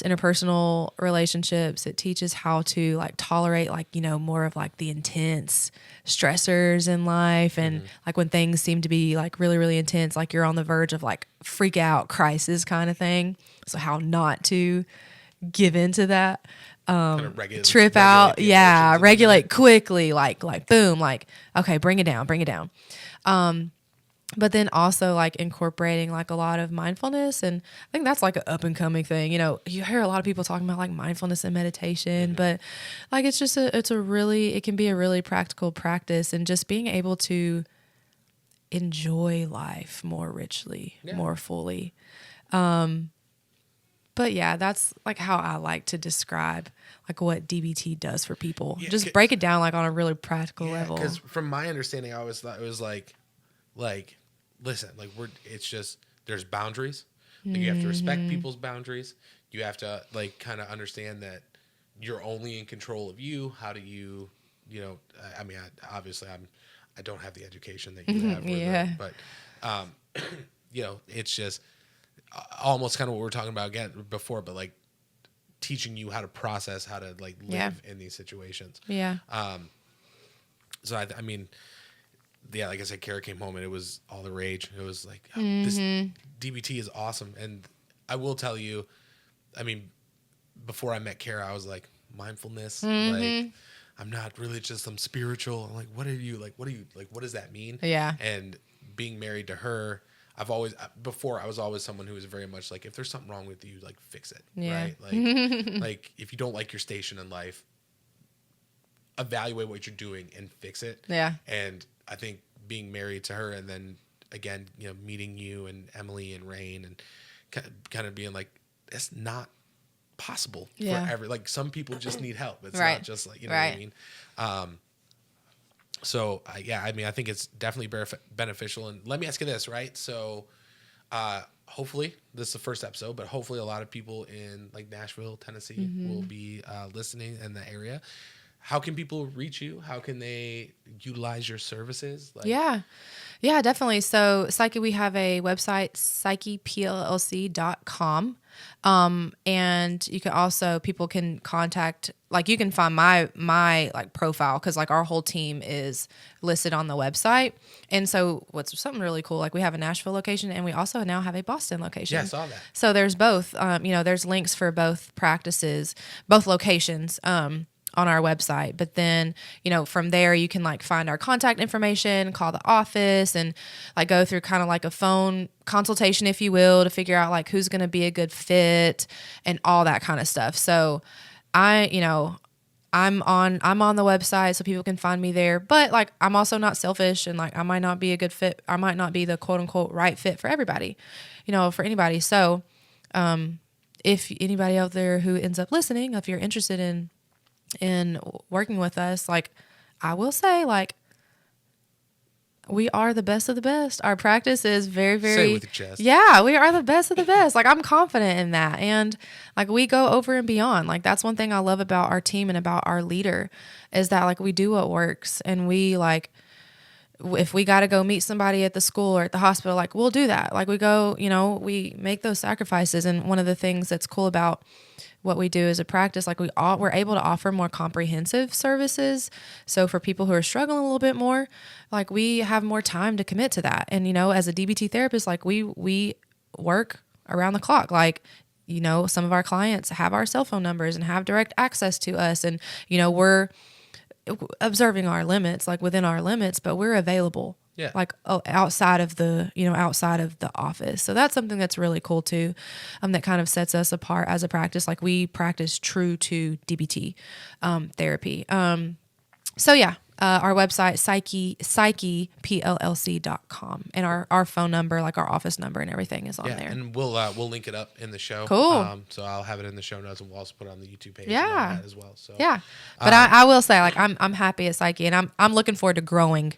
interpersonal relationships. It teaches how to like tolerate like, you know, more of like the intense stressors in life. And like when things seem to be like really, really intense, like you're on the verge of like freak out crisis kind of thing. So how not to give into that, kind of trip out. Yeah. Regulate quickly. Like boom, like, okay, bring it down. But then also like incorporating like a lot of mindfulness. And I think that's like an up and coming thing. You know, you hear a lot of people talking about like mindfulness and meditation, but like it can be a really practical practice, and just being able to enjoy life more richly, Yeah. more fully. But yeah, that's like how I like to describe like what DBT does for people. Yeah, Just break it down like on a really practical level. Because from my understanding, I always thought it was like, listen, like it's just, there's boundaries. Like you have to respect people's boundaries. You have to like kind of understand that you're only in control of you. How do you, I mean, obviously I don't have the education that you have. But, it's just almost kind of what we were talking about again before, but like teaching you how to process, how to like live in these situations. Yeah. So I mean, yeah, like I said, Kara came home and it was all the rage. It was like, this DBT is awesome. And I will tell you, I mean, before I met Kara, I was like, mindfulness, like I'm not religious, I'm spiritual. I'm like, what are you, like, what does that mean? Yeah. And being married to her, I was always someone who was very much like, if there's something wrong with you, like fix it. Yeah. Right. Like, like if you don't like your station in life, evaluate what you're doing and fix it. Yeah. And I think being married to her and then again, meeting you and Emily and Rain and kind of being like, it's not possible for like some people just need help. It's not just like, what I mean? So I mean, I think it's definitely beneficial. And let me ask you this, right? So, hopefully this is the first episode, but hopefully a lot of people in like Nashville, Tennessee will be listening in the area. How can people reach you? How can they utilize your services? Like, yeah, definitely. So Psyche, we have a website, psychepllc.com. And you can also, people can contact, like you can find my like profile, cause like our whole team is listed on the website. And so what's something really cool, like we have a Nashville location and we also now have a Boston location. Yeah, I saw that. So there's both, there's links for both practices, both locations, on our website. But then, from there you can like find our contact information, call the office, and like go through kind of like a phone consultation, if you will, to figure out like who's going to be a good fit and all that kind of stuff. So I'm on the website so people can find me there, but like I'm also not selfish, and like I might not be a good fit. I might not be the quote unquote right fit for everybody, for anybody. So, if anybody out there who ends up listening, if you're interested in working with us, like I will say, like we are the best of the best. Our practice is very, very, say it with your chest. Yeah, we are the best of the best. Like I'm confident in that. And like we go over and beyond. Like that's one thing I love about our team and about our leader is that like we do what works, and we like, if we got to go meet somebody at the school or at the hospital, like we'll do that. Like we go, we make those sacrifices. And one of the things that's cool about what we do as a practice, like we're able to offer more comprehensive services. So for people who are struggling a little bit more, like we have more time to commit to that. And, as a DBT therapist, like we work around the clock. Like, some of our clients have our cell phone numbers and have direct access to us. And, we're observing our limits, like within our limits, but we're available. Yeah. Like outside of the office. So that's something that's really cool too. That kind of sets us apart as a practice. Like we practice true to DBT therapy. So yeah, our website, psychepllc.com, and our phone number, like our office number and everything is on there. And we'll link it up in the show. Cool. So I'll have it in the show notes, and we'll also put it on the YouTube page. Yeah. And all that as well. So yeah. But I will say, like I'm happy at Psyche, and I'm looking forward to growing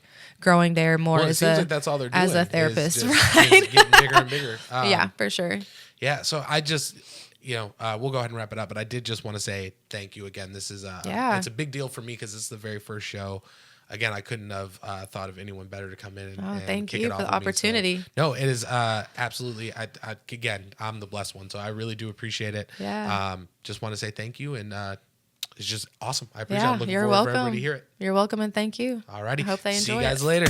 there more it seems like that's all they're doing as a therapist, is right? is getting bigger and bigger. Yeah, for sure. Yeah. So I just, we'll go ahead and wrap it up, but I did just want to say thank you again. This is it's a big deal for me because it's the very first show. Again, I couldn't have thought of anyone better to come in and thank kick you it off for the with me. opportunity. So, no, it is absolutely. Again, I'm the blessed one, so I really do appreciate it. Yeah. Just want to say thank you, and it's just awesome. I appreciate it. Yeah, I'm looking you're forward for welcome. everybody to hear it. You're welcome, and thank you. Alrighty. I hope they enjoy See you guys it. later.